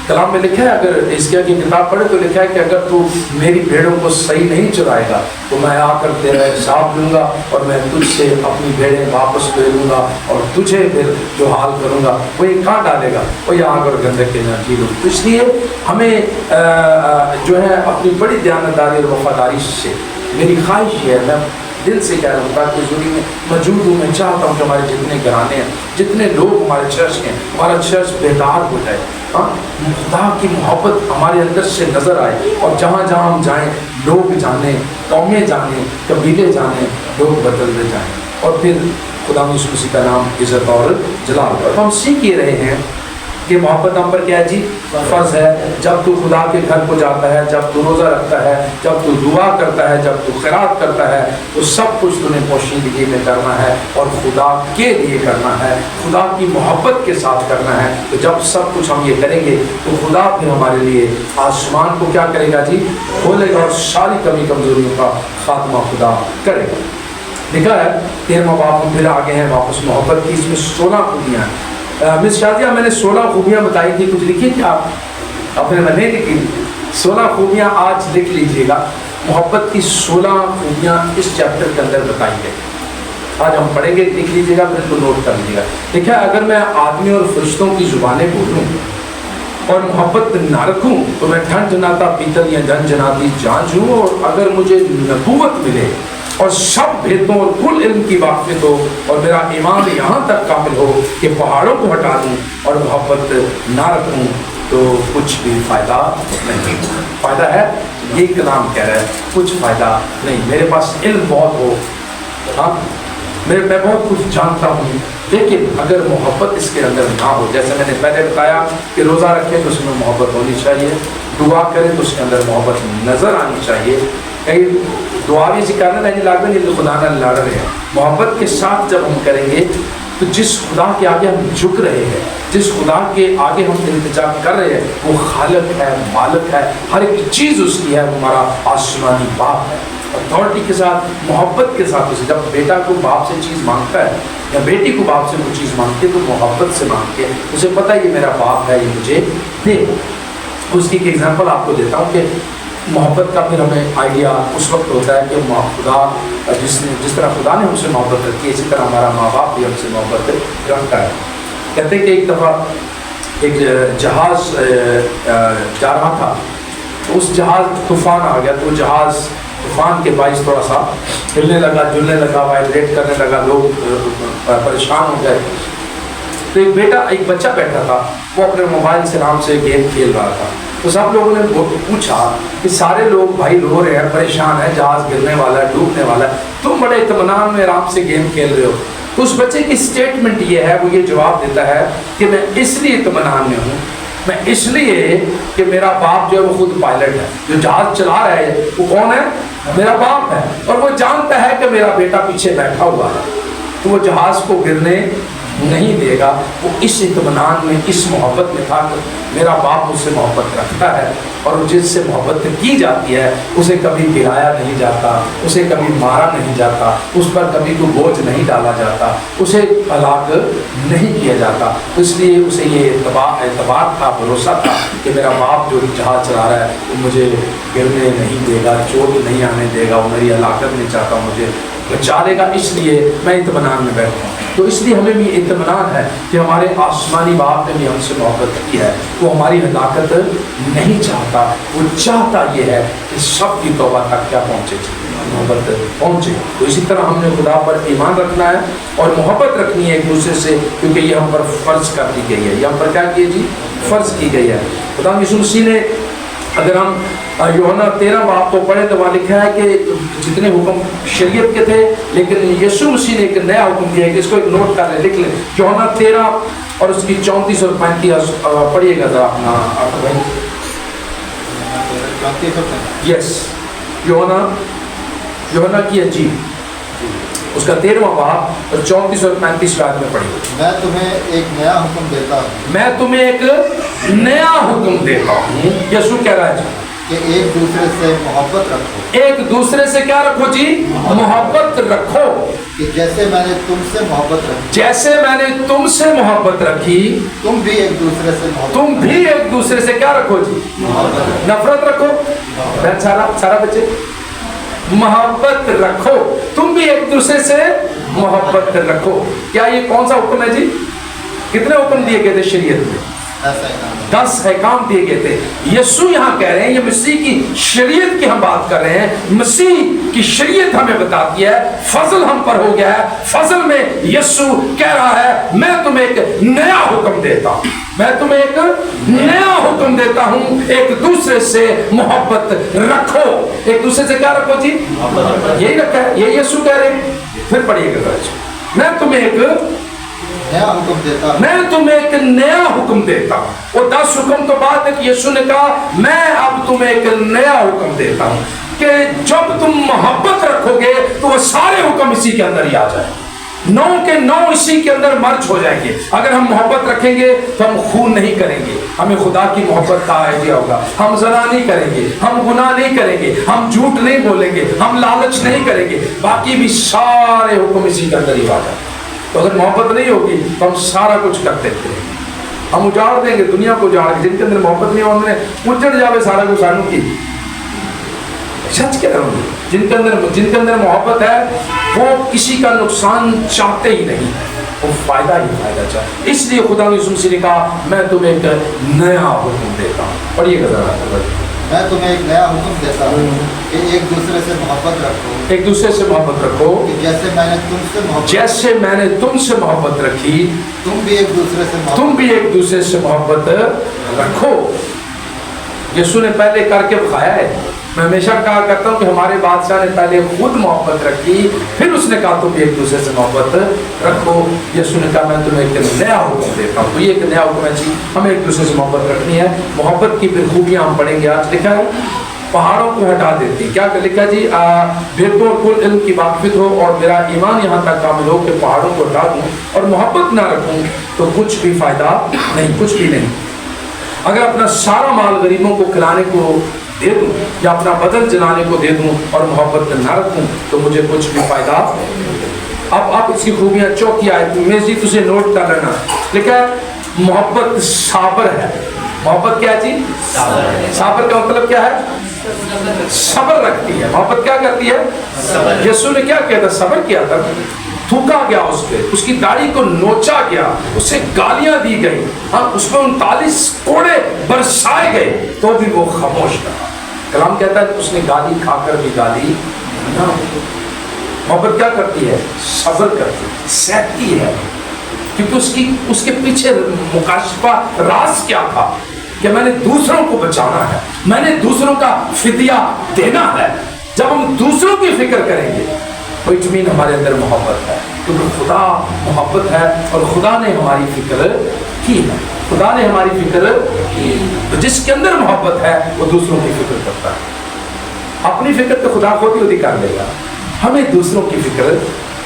कलाम में लिखा है, अगर इसके की किताब पढ़े तो लिखा है कि अगर तू मेरी भेड़ों को सही नहीं चुराएगा तो मैं आकर तेरा हिसाब लूँगा और मैं तुझसे अपनी भेड़ें वापस ले लूँगा और तुझे फिर जो हाल करूँगा वो ये कहाँ डालेगा, वो ये आग और गंधक के नज़दीक हो। तो इसलिए हमें जो है अपनी बड़ी दयानतदारी और वफादारी से, मेरी ख्वाहिश है, मैं दिल से कह रहा हूँ, ताकि जुड़ी में मौजूद हूँ, मैं चाहता हूँ कि हमारे जितने घराने हैं, जितने लोग हमारे चर्च हैं, हमारा चर्च बेदार हो जाए। हाँ, खुदा की मोहब्बत हमारे अंदर से नज़र आए और जहाँ जहाँ हम जाएँ लोग जाने, कौमें जाने, कबीले जाने, लोग बदलते जाएँ और फिर खुदा यीशु मसीह का नाम इज़्ज़त और जलाल। और हम सीख ये रहे हैं कि मोहब्बत हम पर क्या है जी, फ़र्ज़ है। जब तू खुदा के घर को जाता है, जब तू रोज़ा रखता है, जब तू दुआ करता है, जब तू खैरात करता है, तो सब कुछ तूने पोशीदगी में करना है और खुदा के लिए करना है, खुदा की मोहब्बत के साथ करना है। तो जब सब कुछ हम ये करेंगे तो खुदा फिर हमारे लिए आसमान को क्या करेगा जी, खोलेगा और सारी कमी कमजोरियों का खात्मा खुदा करेगा। लिखा है 13वां बाब हम फिर आगे हैं वापस मोहब्बत की, इसमें 16 खूबियाँ हैं। मिस शादिया, मैंने 16 खूबियाँ बताई थी, कुछ लिखी क्या आपने? नहीं लिखी। 16 खूबियाँ आज लिख लीजिएगा। मोहब्बत की 16 खूबियाँ इस चैप्टर के अंदर बताई गई। आज हम पढ़ेंगे, लिख लीजिएगा, फिर तो नोट कर लीजिएगा। देखिए, अगर मैं आदमी और फरिश्तों की जुबानें बोलूँ और मोहब्बत ना रखूँ तो मैं ठन जनाता पीतल या जन जनाती जांच हूँ। और अगर मुझे नबूवत मिले और सब भेदों और कुल इल्म की वाक़िफ़ हो और मेरा ईमान यहाँ तक कामिल हो कि पहाड़ों को हटा दूँ और मोहब्बत ना रखूँ तो कुछ भी फ़ायदा नहीं। फ़ायदा है, ये कलाम कह रहा है, कुछ फ़ायदा नहीं। मेरे पास इल्म बहुत हो, हाँ, मैं बहुत कुछ जानता हूँ, लेकिन अगर मोहब्बत इसके अंदर ना हो, जैसे मैंने पहले बताया कि रोज़ा रखें तो उसमें मोहब्बत होनी चाहिए, दुआ करें तो उसके अंदर मोहब्बत नज़र आनी चाहिए। कई दुआ भी सिखाना नहीं लागत नहीं, खुदा ना लड़ रहे हैं। मोहब्बत के साथ जब हम करेंगे तो जिस खुदा के आगे हम झुक रहे हैं, जिस खुदा के आगे हम इल्तिजा कर रहे हैं, वो खालिक है, मालिक है, हर एक चीज़ उसकी है, वो हमारा आसमानी बाप है। अथॉरिटी के साथ, मोहब्बत के साथ उसे, जब बेटा को बाप से चीज़ मांगता है या बेटी को बाप से वो चीज़ मांगती है तो मोहब्बत से मांगते हैं, उसे पता है ये मेरा बाप है, ये मुझे दे। उसकी एक एग्जाम्पल आपको देता हूँ कि मोहब्बत का फिर हमें आइडिया उस वक्त होता है कि खुदा जिस तरह खुदा ने हमसे मोहब्बत रखी है, इसी तरह हमारा माँ बाप भी हमसे मोहब्बत रखता है। कहते हैं कि एक दफ़ा एक जहाज़ जा रहा था, तो उस जहाज़ तूफ़ान आ गया, तो जहाज़ तूफ़ान के बाइस थोड़ा सा हिलने लगा, जुलने लगा, वाइब्रेट करने लगा, लोग परेशान हो गए। तो एक बच्चा बैठा था, वो अपने मोबाइल से आराम से गेम खेल रहा था। तो सब लोगों ने पूछा कि सारे लोग भाई रो रहे हैं, परेशान है, जहाज़ गिरने वाला है, डूबने वाला है, तुम बड़े इत्मीनान में आराम से गेम खेल रहे हो। तो उस बच्चे की स्टेटमेंट ये है, वो ये जवाब देता है कि मैं इसलिए इत्मीनान में हूँ, मैं इसलिए कि मेरा बाप जो है वो खुद पायलट है, जो जहाज़ चला रहा है वो कौन है? मेरा बाप है। और वो जानता है कि मेरा बेटा पीछे बैठा हुआ है, तो वो जहाज़ को गिरने नहीं देगा। वो इस इत्मीनान में, इस मोहब्बत में था कि मेरा बाप मुझसे मोहब्बत रखता है और जिससे मोहब्बत की जाती है उसे कभी गिराया नहीं जाता, उसे कभी मारा नहीं जाता, उस पर कभी कोई बोझ नहीं डाला जाता, उसे हलाक नहीं किया जाता। इसलिए उसे ये एतबार था, भरोसा था कि मेरा बाप जो जहाज़ चला रहा है वो मुझे गिरने नहीं देगा, चोट नहीं आने देगा, वो मेरी हलाकत नहीं चाहता, मुझे बचा लेगा, इसलिए मैं इत्मीनान में बैठा हूँ। तो इसलिए हमें भी इत्मीनान है कि हमारे आसमानी बाप ने भी हमसे मोहब्बत की है, वो हमारी हलाकत नहीं चाहता, वो चाहता ये है कि सब की तौबा तक क्या पहुँचे, मोहब्बत पहुँचे। तो इसी तरह हमने खुदा पर ईमान रखना है और मोहब्बत रखनी है एक दूसरे से, क्योंकि ये हम पर फ़र्ज़ कर दी गई है, ये हम पर क्या किए जी, फ़र्ज़ की गई है। खुदा यीशु मसीह ने, अगर हम यूहन्ना 13 बाब को पढ़े तो वहाँ लिखा है कि जितने हुक्म शरीयत के थे, लेकिन यीशु मसीह ने एक नया हुक्म दिया है कि इसको एक नोट कर ले, लिख ले। यूहन्ना 13 और उसकी 34 और 35 पढ़िएगा जरा अपना भाई। यस, यूहन्ना की अंजील उसका 13वां बाब और 34 और 35 में पढ़िए। मैं तुम्हें एक नया हुक्म देता हूँ, मैं तुम्हें एक नया हुक्म देता हूँ। यीशु कह रहा है کہ ایک دوسرے سے محبت رکھو ایک دوسرے سے کیا رکھو جی؟ محبت رکھو کہ جیسے میں نے تم سے محبت رکھی جیسے میں نے تم سے محبت رکھی تم بھی ایک دوسرے سے محبت تم بھی ایک دوسرے سے کیا رکھو جی؟ نفرت رکھو سارا بچے محبت رکھو تم بھی ایک دوسرے سے محبت رکھو. کیا یہ کون سا حکم ہے جی؟ کتنے حکم دیے گئے تھے شریعت میں؟ 10 احکام دیے گئے تھے. یسوع یہاں کہہ رہے ہیں، یہ مسیح کی شریعت کی ہم بات کر رہے ہیں. مسیح کی شریعت ہمیں بتاتی ہے، فضل ہم پر ہو گیا ہے. فضل میں یسوع کہہ رہا ہے میں تمہیں ایک نیا حکم دیتا ہوں، میں تمہیں ایک نیا حکم دیتا ہوں، ایک دوسرے سے محبت رکھو. ایک دوسرے سے کیا رکھو جی؟ یہی رکھا ہے، یہ یسوع کہہ رہے ہیں. پھر پڑھیے گا میں تمہیں ایک نیا حکم دیتا ہوں، میں تمہیں ایک نیا حکم دیتا ہوں. وہ 10 حکم تو بات ہے کہ یسوع نے کہا میں اب تمہیں ایک نیا حکم دیتا ہوں کہ جب تم محبت رکھو گے تو وہ سارے حکم اسی کے اندر ہی آ جائیں. 9 کے 9 اسی کے اندر مرج ہو جائیں گے. اگر ہم محبت رکھیں گے تو ہم خون نہیں کریں گے، ہمیں خدا کی محبت کا آئیڈیا ہوگا. ہم زنا نہیں کریں گے، ہم گناہ نہیں کریں گے، ہم جھوٹ نہیں بولیں گے، ہم لالچ نہیں کریں گے. باقی بھی سارے حکم اسی کے اندر ہی آ جائیں. تو اگر محبت نہیں ہوگی تو ہم سارا کچھ کرتے تھے. ہم اجاڑ دیں گے دنیا کو اجاڑ کے. جن کے اندر محبت نہیں ہونے اجڑ جاوے سارا کچھ سانو کی. سچ کہہ رہا ہوں، جن کے اندر محبت ہے وہ کسی کا نقصان چاہتے ہی نہیں، وہ فائدہ ہی فائدہ چاہتے. اس لیے خدا یسوع مسیح نے کہا میں تمہیں ایک نیا حکم دیتا ہوں. پڑھیے گا ذرا. میں تمہیں ایک نیا حکم دیتا ہوں کہ ایک دوسرے سے محبت رکھو، ایک دوسرے سے محبت رکھو کہ جیسے میں نے تم سے محبت رکھی تم بھی ایک دوسرے سے محبت تم بھی ایک دوسرے سے محبت رکھو. یسوع نے پہلے کر کے بتایا ہے. میں ہمیشہ کہا کرتا ہوں کہ ہمارے بادشاہ نے پہلے خود محبت رکھی، پھر اس نے کہا تم بھی ایک دوسرے سے محبت رکھو. یسوع نے کہا میں تمہیں ایک نیا حکم دیتا ہوں. تو یہ ایک نیا حکم ہے جی، ہمیں ایک دوسرے سے محبت رکھنی ہے. محبت کی پھر خوبیاں ہم پڑھیں گے. آج لکھا ہے پہاڑوں کو ہٹا دیتی. کیا لکھا جی؟ بھیدوں اور کل علم کی واقفیت ہو اور میرا ایمان یہاں تک کامل ہو کہ پہاڑوں کو ہٹا دوں اور محبت نہ رکھوں تو کچھ بھی فائدہ نہیں، کچھ بھی نہیں. اگر اپنا سارا مال غریبوں کو کھلانے کو دے دوں یا اپنا بدن جلانے کو دے دوں اور محبت نہ رکھوں تو مجھے کچھ بھی فائدہ. اب آپ اس کی خوبیاں چوکی آئے میں جی تجھے نوٹ کر لینا. لکھا ہے محبت صابر ہے. محبت کیا جی؟ صابر کا مطلب کیا ہے؟ صبر رکھتی ہے. محبت کیا کرتی ہے؟ یسوع نے کیا کیا تھا؟ صبر کیا تھا. تھوکا گیا اس پہ، اس کی داڑھی کو نوچا گیا، اسے گالیاں دی گئی، ہاں اس پہ 39 کوڑے برسائے گئے تو بھی وہ خاموش رہا. کلام کہتا ہے اس نے گالی کھا کر بھی گالی نہ. محبت کیا کرتی ہے؟ صبر کرتی ہے، سہتی ہے. کیونکہ اس کے پیچھے مکاشفہ راز کیا تھا کہ میں نے دوسروں کو بچانا ہے، میں نے دوسروں کا فدیہ دینا ہے. جب ہم دوسروں کی فکر کریں گے تو اطمینان ہمارے اندر محبت ہے، کیونکہ خدا محبت ہے اور خدا نے ہماری فکر کی ہے. خدا نے ہماری فکر کی. جس کے اندر محبت ہے وہ دوسروں کی فکر کرتا ہے. اپنی فکر تو خدا خود ہی کر لے گا. ہمیں دوسروں کی فکر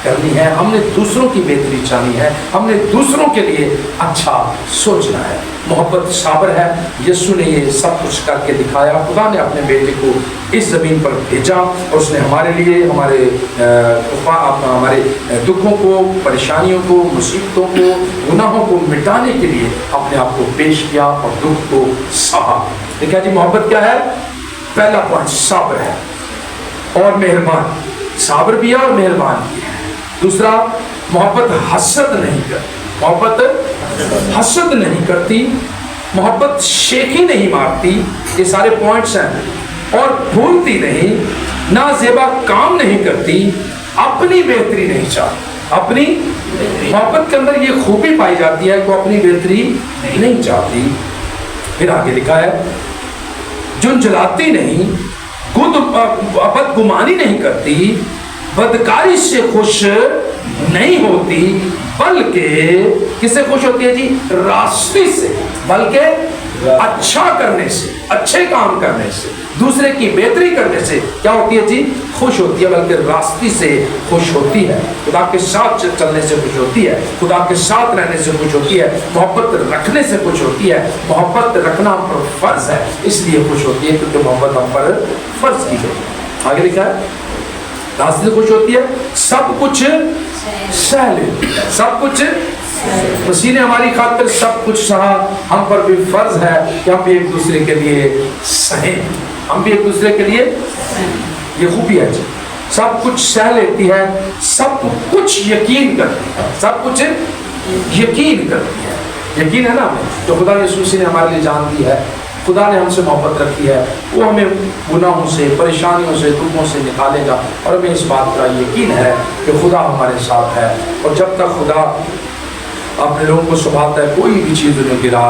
کرنی ہے، ہم نے دوسروں کی بہتری چاہنی ہے، ہم نے دوسروں کے لیے اچھا سوچنا ہے. محبت صابر ہے. یسوع نے یہ سب کچھ کر کے دکھایا. خدا نے اپنے بیٹے کو اس زمین پر بھیجا اور اس نے ہمارے لیے ہمارے دکھوں کو، پریشانیوں کو، مصیبتوں کو، گناہوں کو مٹانے کے لیے اپنے آپ کو پیش کیا اور دکھ کو سہا. دیکھا جی محبت کیا ہے؟ پہلا پوائنٹ صابر ہے اور مہربان. صابر بھی ہے اور مہربان بھی ہے. دوسرا محبت حسد نہیں کرتی. محبت حسد نہیں کرتی. محبت شیخی نہیں مارتی. یہ سارے پوائنٹس ہیں. اور بھولتی نہیں، نازیبا کام نہیں کرتی، اپنی بہتری نہیں چاہتی. اپنی محبت کے اندر یہ خوبی پائی جاتی ہے کہ وہ اپنی بہتری نہیں چاہتی. پھر آگے لکھا ہے جھنجھلاتی نہیں، بدگمانی نہیں کرتی، بدکاری سے خوش نہیں ہوتی، بلکہ کس سے خوش ہوتی ہے جی؟ راستی سے. بلکہ अच्छा करने से, अच्छे काम करने से, दूसरे की बेहतरी करने से क्या होती है जी? खुश होती है, बल्कि रास्ते से खुश होती है, खुदा के साथ चलने से खुश होती है, खुदा के साथ रहने से खुश होती है, मोहब्बत रखने से खुश होती है। मोहब्बत रखना हम पर फर्ज है, इसलिए खुश होती है क्योंकि मोहब्बत हम पर फर्ज की गई। आगे लिखा है रास्ते से खुश होती है, सब कुछ सह लेती है, सब कुछ मसीह ने हमारी खातिर सब कुछ सहा। हम पर भी फर्ज है कि हम भी एक दूसरे के लिए सहें, हम भी एक दूसरे के लिए, ये खूबी है जी, सब कुछ सह लेती है, सब कुछ यकीन करती है, सब कुछ यकीन करती है। यकीन है ना हमें, जो खुदा यीशु मसीह ने हमारे लिए जान दी है, खुदा ने हमसे मोहब्बत रखी है, वो हमें गुनाहों से, परेशानियों से, दुखों से निकालेगा। और हमें इस बात का यकीन है कि खुदा हमारे साथ है, और जब तक खुदा अपने लोगों को संभालता है कोई भी चीज़ उन्हें गिरा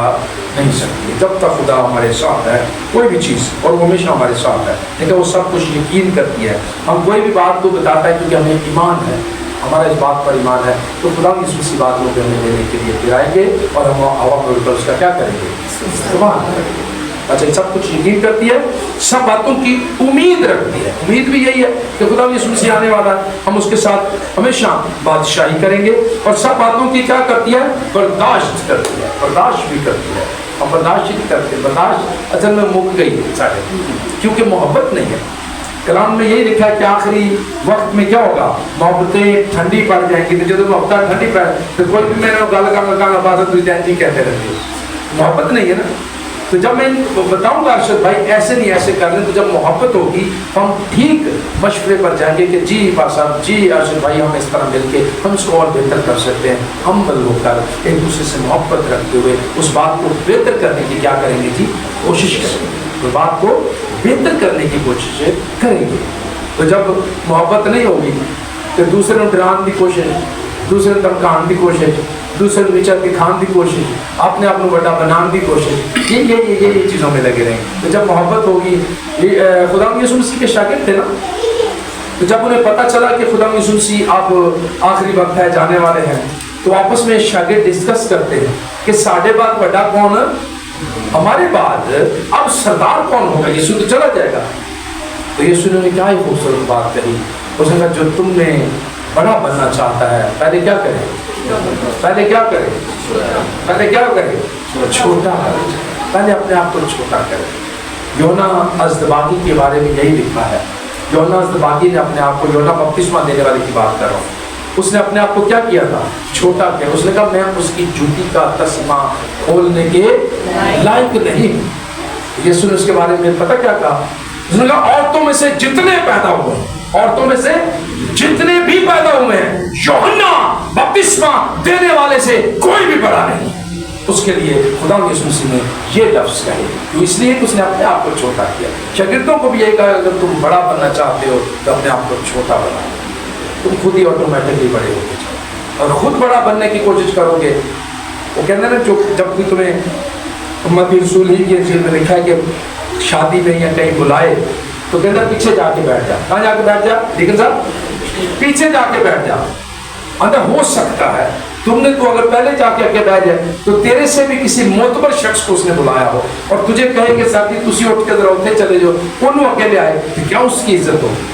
नहीं सकती। जब तक खुदा हमारे साथ है कोई भी चीज़, और वो हमेशा हमारे साथ है, लेकिन वो सब कुछ यकीन करती है। हम कोई भी बात को बताता है क्योंकि हमें ईमान है, हमारा इस बात पर ईमान है, तो खुदा की इसी बात को हमें देने के लिए गिराएंगे और हम हवा में उड़कर उसका क्या करेंगे? इस्तेमाल करेंगे। अच्छा, सब कुछ यकीन करती है, सब बातों की उम्मीद रखती है। उम्मीद भी यही है कि खुदा यीशु मसीह आने वाला है, हम उसके साथ हमेशा बादशाही करेंगे। और सब बातों की क्या करती है? बर्दाश्त करती है, बर्दाश्त भी करती है। और बर्दाश्त ही करते, बर्दाश्त असल में मुक गई सारे, क्योंकि मोहब्बत नहीं है। कलाम में यही लिखा है कि आखिरी वक्त में क्या होगा? मोहब्बतें ठंडी पड़ जाएंगी। तो जब मोहब्बत ठंडी पड़ तो कोई भी मैंने गाल कहते रहती है, मोहब्बत नहीं है ना। तो जब मैं बताऊंगा अरशद भाई ऐसे नहीं ऐसे कर लें, तो जब मोहब्बत होगी तो हम ठीक मशवरे पर जाएंगे कि जी साहब, जी अरशद भाई, हम इस तरह मिलके हम इसको और बेहतर कर सकते हैं। हम बल होकर एक दूसरे से मोहब्बत रखते हुए उस बात को बेहतर करने की क्या करेंगे जी? कोशिश करेंगे, तो बात को बेहतर करने की कोशिश करेंगे। तो जब मोहब्बत नहीं होगी तो दूसरे को डराने की कोशिश, दूसरे को धमकाने की कोशिश, दूसरे को नीचा दिखाने की कोशिश, अपने आप को बड़ा बनाने की कोशिश, ये चीज़ों में लगे रहेंगे। तो जब मोहब्बत होगी, खुदा यीशु मसीह के शागिर्द थे ना, तो जब उन्हें पता चला कि खुदा यीशु मसीह अब आखिरी वक्त है, जाने वाले हैं, तो आपस में शागिर्द डिस्कस करते हैं कि साढ़े बाद बड़ा कौन, हमारे बाद अब सरदार कौन होगा? यीशु तो चला जाएगा। तो यीशु ने क्या ही खूबसूरत बात कही, उसने कहा जो तुम में बड़ा बनना चाहता है पहले क्या करे? पहले क्या करे? पहले क्या करे? छोटा करे। पहले अपने आप को छोटा करे। योना अज़दबागी के बारे में यही लिखा है। योना अज़दबागी ने अपने आप को, योना बपतिस्मा देने वाले की बात कर रहा हूँ, उसने अपने आप को क्या किया था? छोटा किया। उसने कहा मैं उसकी जूती का तस्मा खोलने के लायक नहीं। यीशु ने उसके बारे में पता क्या कहा? उसने कहा औरतों में से जितने पैदा हुए, औरतों में से जितने भी पैदा हुए हैं, यूहन्ना बपतिस्मा देने वाले से कोई भी बड़ा नहीं। उसके लिए खुदा यीशु मसीह ने ये लफ्ज़ कहे, तो इसलिए उसने अपने आप को छोटा किया। शागिर्दों को भी यही कहा, अगर तुम बड़ा बनना चाहते हो तो अपने आप को छोटा बनाओ, तुम खुद ही ऑटोमेटिकली बड़े होगे। और खुद बड़ा बनने की कोशिश करोगे, वो कहते हैं ना, जो जब भी तुम्हें मती रसूल ही की चीज़ में लिखा है कि शादी में या कहीं बुलाए तो कहता पीछे जाके बैठ जा। कहाँ जाके बैठ जा? लेकिन साहब पीछे जाके बैठ जा। अंदर हो सकता है तुमने तो अगर पहले जाके आके बैठ जाए तो तेरे से भी किसी मोतबर शख्स को उसने बुलाया हो और तुझे कहेंगे साथी तुसी उठ के जरा उठे चले जाओ, कौन अकेले आए, तो क्या उसकी इज्जत होगी?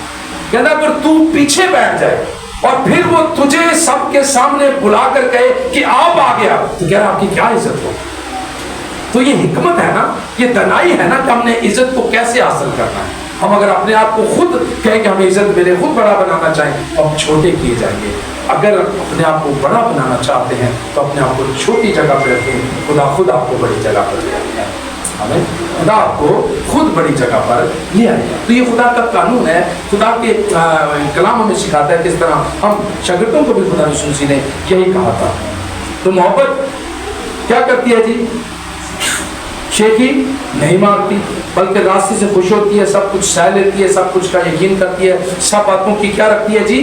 कहता अगर तू पीछे बैठ जाए और फिर वो तुझे सबके सामने बुला कर कहे कि आप आ गया, तो कह रहा आपकी क्या इज्जत हो? तो ये हिकमत है ना, ये दनाई है ना कि हमने इज्जत को कैसे हासिल करना है। हम अगर अपने आप को खुद कहें कि हमें इज्जत मिले, खुद बड़ा बनाना चाहें तो हम छोटे किए जाएंगे। अगर अपने आप को बड़ा बनाना चाहते हैं तो अपने आप को छोटी जगह पर रखें, खुदा खुद आपको बड़ी जगह पर ले आएगा। हमें खुदा आपको खुद बड़ी जगह पर ले आएगा। तो ये खुदा का कानून है, खुदा के कलाम हमें सिखाता है किस तरह हम शागिर्दों को भी खुदा यीशु मसीह ने यही कहा था। तो मोहब्बत क्या करती है जी? शेखी नहीं मारती, बल्कि रास्ते से खुश होती है, सब कुछ सह लेती है, सब कुछ का यकीन करती है, सब बातों की क्या रखती है जी?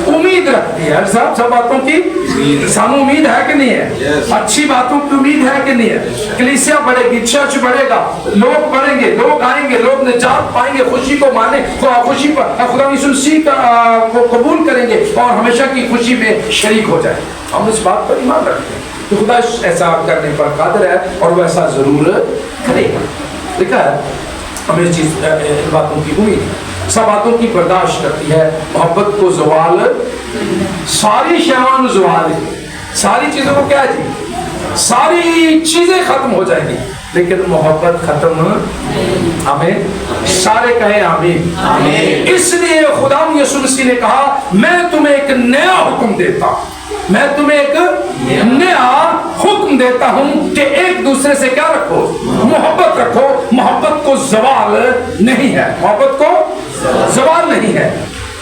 उम्मीद रखती है। साहब सब बातों की सामू उम्मीद है कि नहीं है? अच्छी बातों की उम्मीद है कि नहीं है? कलीसिया बढ़ेगी, चर्च बढ़ेगा, लोग बढ़ेंगे, लोग आएंगे, लोग निजात पाएंगे, खुशी को माने, खुशी पर खुदा यीशु मसीह को कबूल करेंगे और हमेशा की खुशी में शरीक हो जाए। हम इस बात पर ईमान रखते हैं तो खुदा ऐसा करने पर कादिर है और वैसा जरूर کرے گا. دیکھا ہے ہمیں اس چیز ان باتوں کی امید ہے. سب باتوں کی برداشت کرتی ہے. محبت کو زوال ساری شیان زوال ہے. ساری چیزوں کو کیا جی ساری چیزیں ختم ہو جائیں گی لیکن محبت ختم. آمین. سارے کہیں آمین. اس لیے خدا یسوع مسیح نے کہا میں تمہیں ایک نیا حکم دیتا ہوں. میں تمہیں ایک نیا حکم دیتا ہوں کہ ایک دوسرے سے کیا رکھو محبت رکھو. محبت کو زوال نہیں ہے. محبت کو زوال نہیں ہے.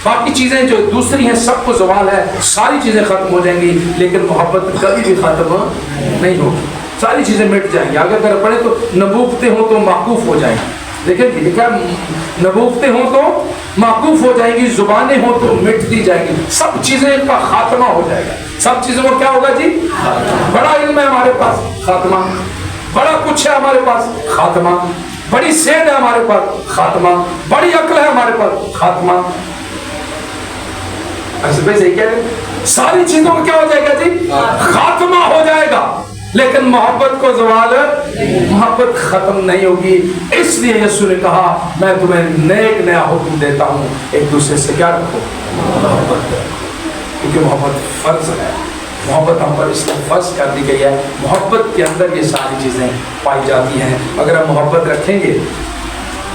باقی چیزیں جو دوسری ہیں سب کو زوال ہے. ساری چیزیں ختم ہو جائیں گی لیکن محبت کبھی بھی ختم نہیں ہوگی. ساری چیزیں مٹ جائیں گی. اگر پڑھے تو نبوتیں ہوں تو معکوف ہو جائیں گی. دیکھیں گے کیا نبوتیں ہوں تو معکوف ہو جائیں گی. زبانیں ہوں تو مٹتی جائیں گی. سب چیزیں کا خاتمہ ہو جائے گا. سب چیزوں کو کیا ہوگا جی بڑا علم ہے ہمارے پاس خاتمہ. بڑا کچھ ہے ہمارے پاس خاتمہ. بڑی صحت ہے ہمارے پاس خاتمہ. بڑی عقل ہے ہمارے پاس خاتمہ. صحیح کہہ رہے ساری چیزوں کو کیا ہو جائے گا جی خاتمہ ہو جائے گا لیکن محبت کو زوال محبت ختم نہیں ہوگی. اس لیے یسوع نے کہا میں تمہیں ایک نیا حکم دیتا ہوں ایک دوسرے سے کیا رکھو محبت کرو. کیونکہ محبت فرض ہے. محبت ہم پر اس لیے فرض کر دی گئی ہے. محبت کے اندر یہ ساری چیزیں پائی جاتی ہیں. اگر ہم محبت رکھیں گے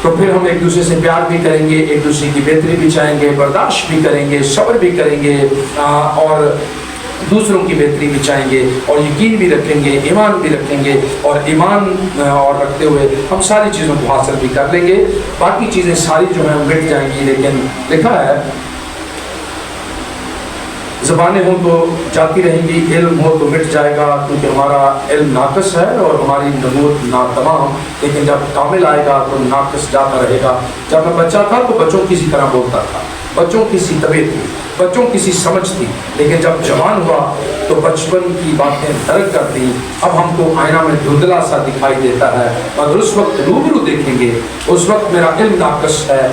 تو پھر ہم ایک دوسرے سے پیار بھی کریں گے. ایک دوسرے کی بہتری بھی چاہیں گے. برداشت بھی کریں گے. صبر بھی کریں گے اور دوسروں کی بہتری بھی چاہیں گے. اور یقین بھی رکھیں گے. ایمان بھی رکھیں گے. اور ایمان اور رکھتے ہوئے ہم ساری چیزوں کو حاصل بھی کر لیں گے. باقی چیزیں ساری جو ہیں مٹ جائیں گی. لیکن لکھا ہے زبانیں ہوں تو جاتی رہیں گی. علم ہو تو مٹ جائے گا کیونکہ ہمارا علم ناقص ہے اور ہماری نبوت ناتمام. لیکن جب کامل آئے گا تو ناقص جاتا رہے گا. جب میں بچہ تھا تو بچوں کی طرح بولتا تھا. بچوں کی سی طبیعت تھی. بچوں کی سی سمجھ تھی. لیکن جب جوان ہوا تو بچپن کی باتیں ترک کر دی. اب ہم کو آئینہ میں دھندلا سا دکھائی دیتا ہے مگر اس وقت روبرو دیکھیں گے. اس وقت میرا علم ناقص ہے.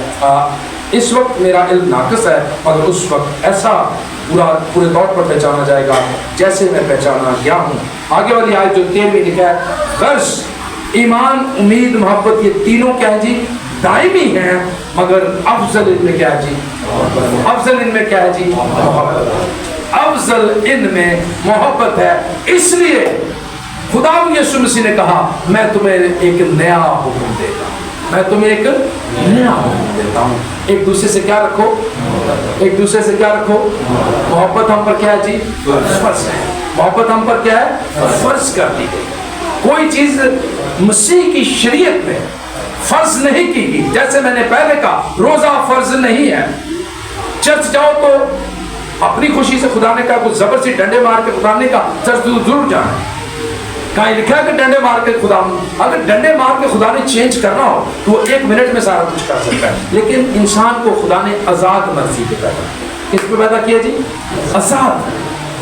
اس وقت میرا علم ناقص ہے مگر اس وقت ایسا پورے طور پر پہچانا جائے گا جیسے میں پہچانا گیا ہوں. آگے والی آیت جو 13 لکھا ہے غرض ایمان امید محبت یہ تینوں کیا ہے جی دائمی ہیں مگر افضل ان میں کیا ہے جی افضل ان میں کیا ہے جی محبت. افضل ان میں محبت ہے. اس لیے خدا یسوع مسیح نے کہا میں تمہیں ایک نیا حکم دیتا ہوں. میں تمہیں ایک نیا حکم دیتا ہوں. ایک دوسرے سے کیا رکھو ایک دوسرے سے کیا رکھو محبت ہم پر کیا ہے جی فرض ہے. محبت ہم پر کیا ہے فرض کر دی گئی. کوئی چیز مسیح کی شریعت میں فرض نہیں کی گئی. جیسے میں نے پہلے کہا روزہ فرض نہیں ہے. چرچ جاؤ تو اپنی خوشی سے خدا نے کہا کچھ زبردستی ڈنڈے مار کے خدا نے کہا چرچ ضرور جانا. کہاں لکھا ہے کہ ڈنڈے مار کے خدا اگر ڈنڈے مار کے خدا نے چینج کرنا ہو تو وہ 1 منٹ میں سارا کچھ کر سکتا ہے. لیکن انسان کو خدا نے آزاد مرضی پہ پیدا کس پہ پیدا کیا جی آزاد.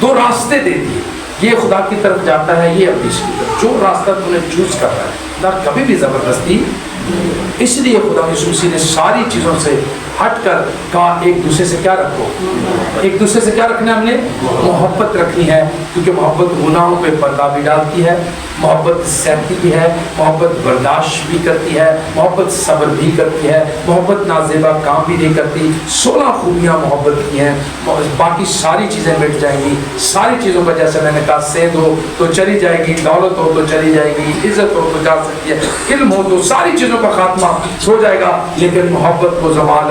2 راستے دے دیے. یہ خدا کی طرف جاتا ہے یہ ابلیس کی طرف. جو راستہ تم نے چوز کر رہا ہے نہ کبھی بھی زبردستی. اس لیے خدا یسوع مسیح نے ساری چیزوں سے ہٹ کر کہا ایک دوسرے سے کیا رکھو ایک دوسرے سے کیا رکھنا ہے ہم نے محبت رکھنی ہے. کیونکہ محبت گناہوں پہ پردہ بھی ڈالتی ہے. محبت سہتی بھی ہے. محبت برداشت بھی کرتی ہے. محبت صبر بھی کرتی ہے. محبت نازیبا کام بھی نہیں کرتی. 16 خوبیاں محبت کی ہیں. باقی ساری چیزیں مٹ جائیں گی. ساری چیزوں کا جیسے میں نے کہا صحت ہو تو چلی جائے گی. دولت ہو تو چلی جائے گی. عزت ہو تو جا سکتی ہے. علم ہو تو ساری چیزوں کا خاتمہ ہو جائے گا. لیکن محبت کو زوال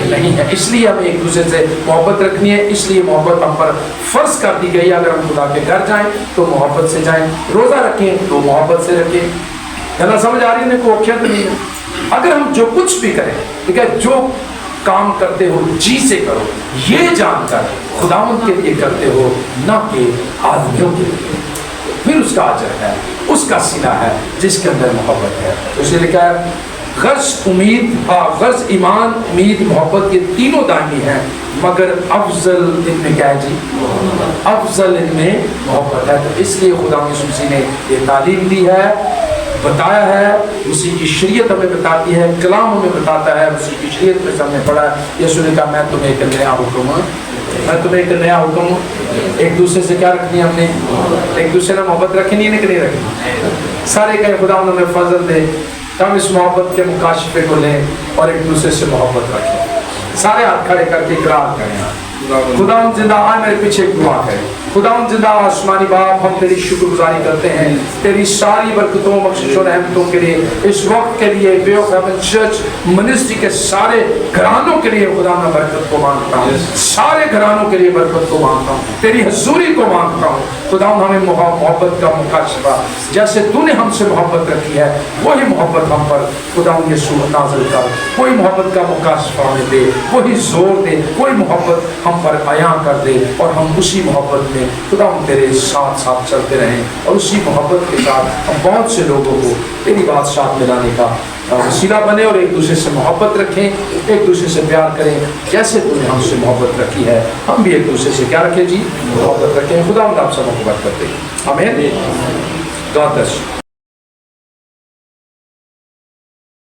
نہیں ہے. اس لیے ہمیں ایک دوسرے سے محبت رکھنی ہے. اس لیے محبت ہم پر فرض کر دی گئی. اگر ہم خدا کے گھر جائیں تو محبت سے جائیں. روزہ رکھیں تو محبت سے رکھیں. کہنا سمجھ آ رہی ہے کوئی اوکھیت نہیں ہے. اگر ہم جو کچھ بھی کریں ٹھیک ہے جو کام کرتے ہو جی سے کرو یہ جان کر خداوند کے لیے کرتے ہو نہ کہ آدمیوں کے لیے. پھر اس کا اجر ہے اس کا صلہ ہے جس کے اندر محبت ہے. اس نے لکھا ہے غرض ایمان امید محبت یہ تینوں دائمی ہیں مگر افضل ان میں کیا ہے جی افضل ان میں محبت ہے. تو اس لیے خدا یسوع مسیح نے یہ تعلیم دی ہے بتایا ہے. مسیح کی شریعت ہمیں بتاتی ہے. کلام ہمیں بتاتا ہے. مسیح کی شریعت میں ہم نے پڑھا ہے. یسوع نے کہا میں تمہیں ایک نیا حکم ایک دوسرے سے کیا رکھنی ہے ہم نے ایک دوسرے سے محبت رکھنی ہے کہ نہیں رکھنی. सारे कहें खुदा हमें फजल दे, हम इस मोहब्बत के मुकाशफे को लें और एक दूसरे से मोहब्बत रखें। सारे हाथ खड़े करके इकरार करें, खुदा जिंदा आए, मेरे पीछे एक दुआ है। खुदा जिंदा आसमानी बाप, हम तेरी शुक्रगुजारी करते हैं तेरी सारी बरकतों, बख्शिशों, रहमतों के लिए, इस वक्त के लिए, बे ऑफ हेवन चर्च मिनिस्ट्री के सारे घरानों के लिए खुदा मैं बरकत को मांगता हूँ, सारे घरानों के लिए बरकत को मांगता हूँ, तेरी हजूरी को मांगता हूँ। खुदा हमें मोहब्बत का मुकाशफा, जैसे तूने हमसे मोहब्बत रखी है वही मोहब्बत हम पर खुदा यीशु नाज़िल कर, कोई मोहब्बत का मुकाशफा हमें दे, वही जोर दे, कोई मोहब्बत हम पर आया कर दे और हम उसी मोहब्बत में खुदा हम तेरे साथ साथ चलते रहें और उसी मोहब्बत के साथ हम बहुत से लोगों को तेरी बादशाह में लाने का वसीला बने और एक दूसरे से मोहब्बत रखें, एक दूसरे से प्यार करें जैसे तूने हमसे मोहब्बत रखी है, हम भी एक दूसरे से क्या रखें जी, मोहब्बत रखें। खुदा आप सबको बरकत दे, आमीन। God bless you.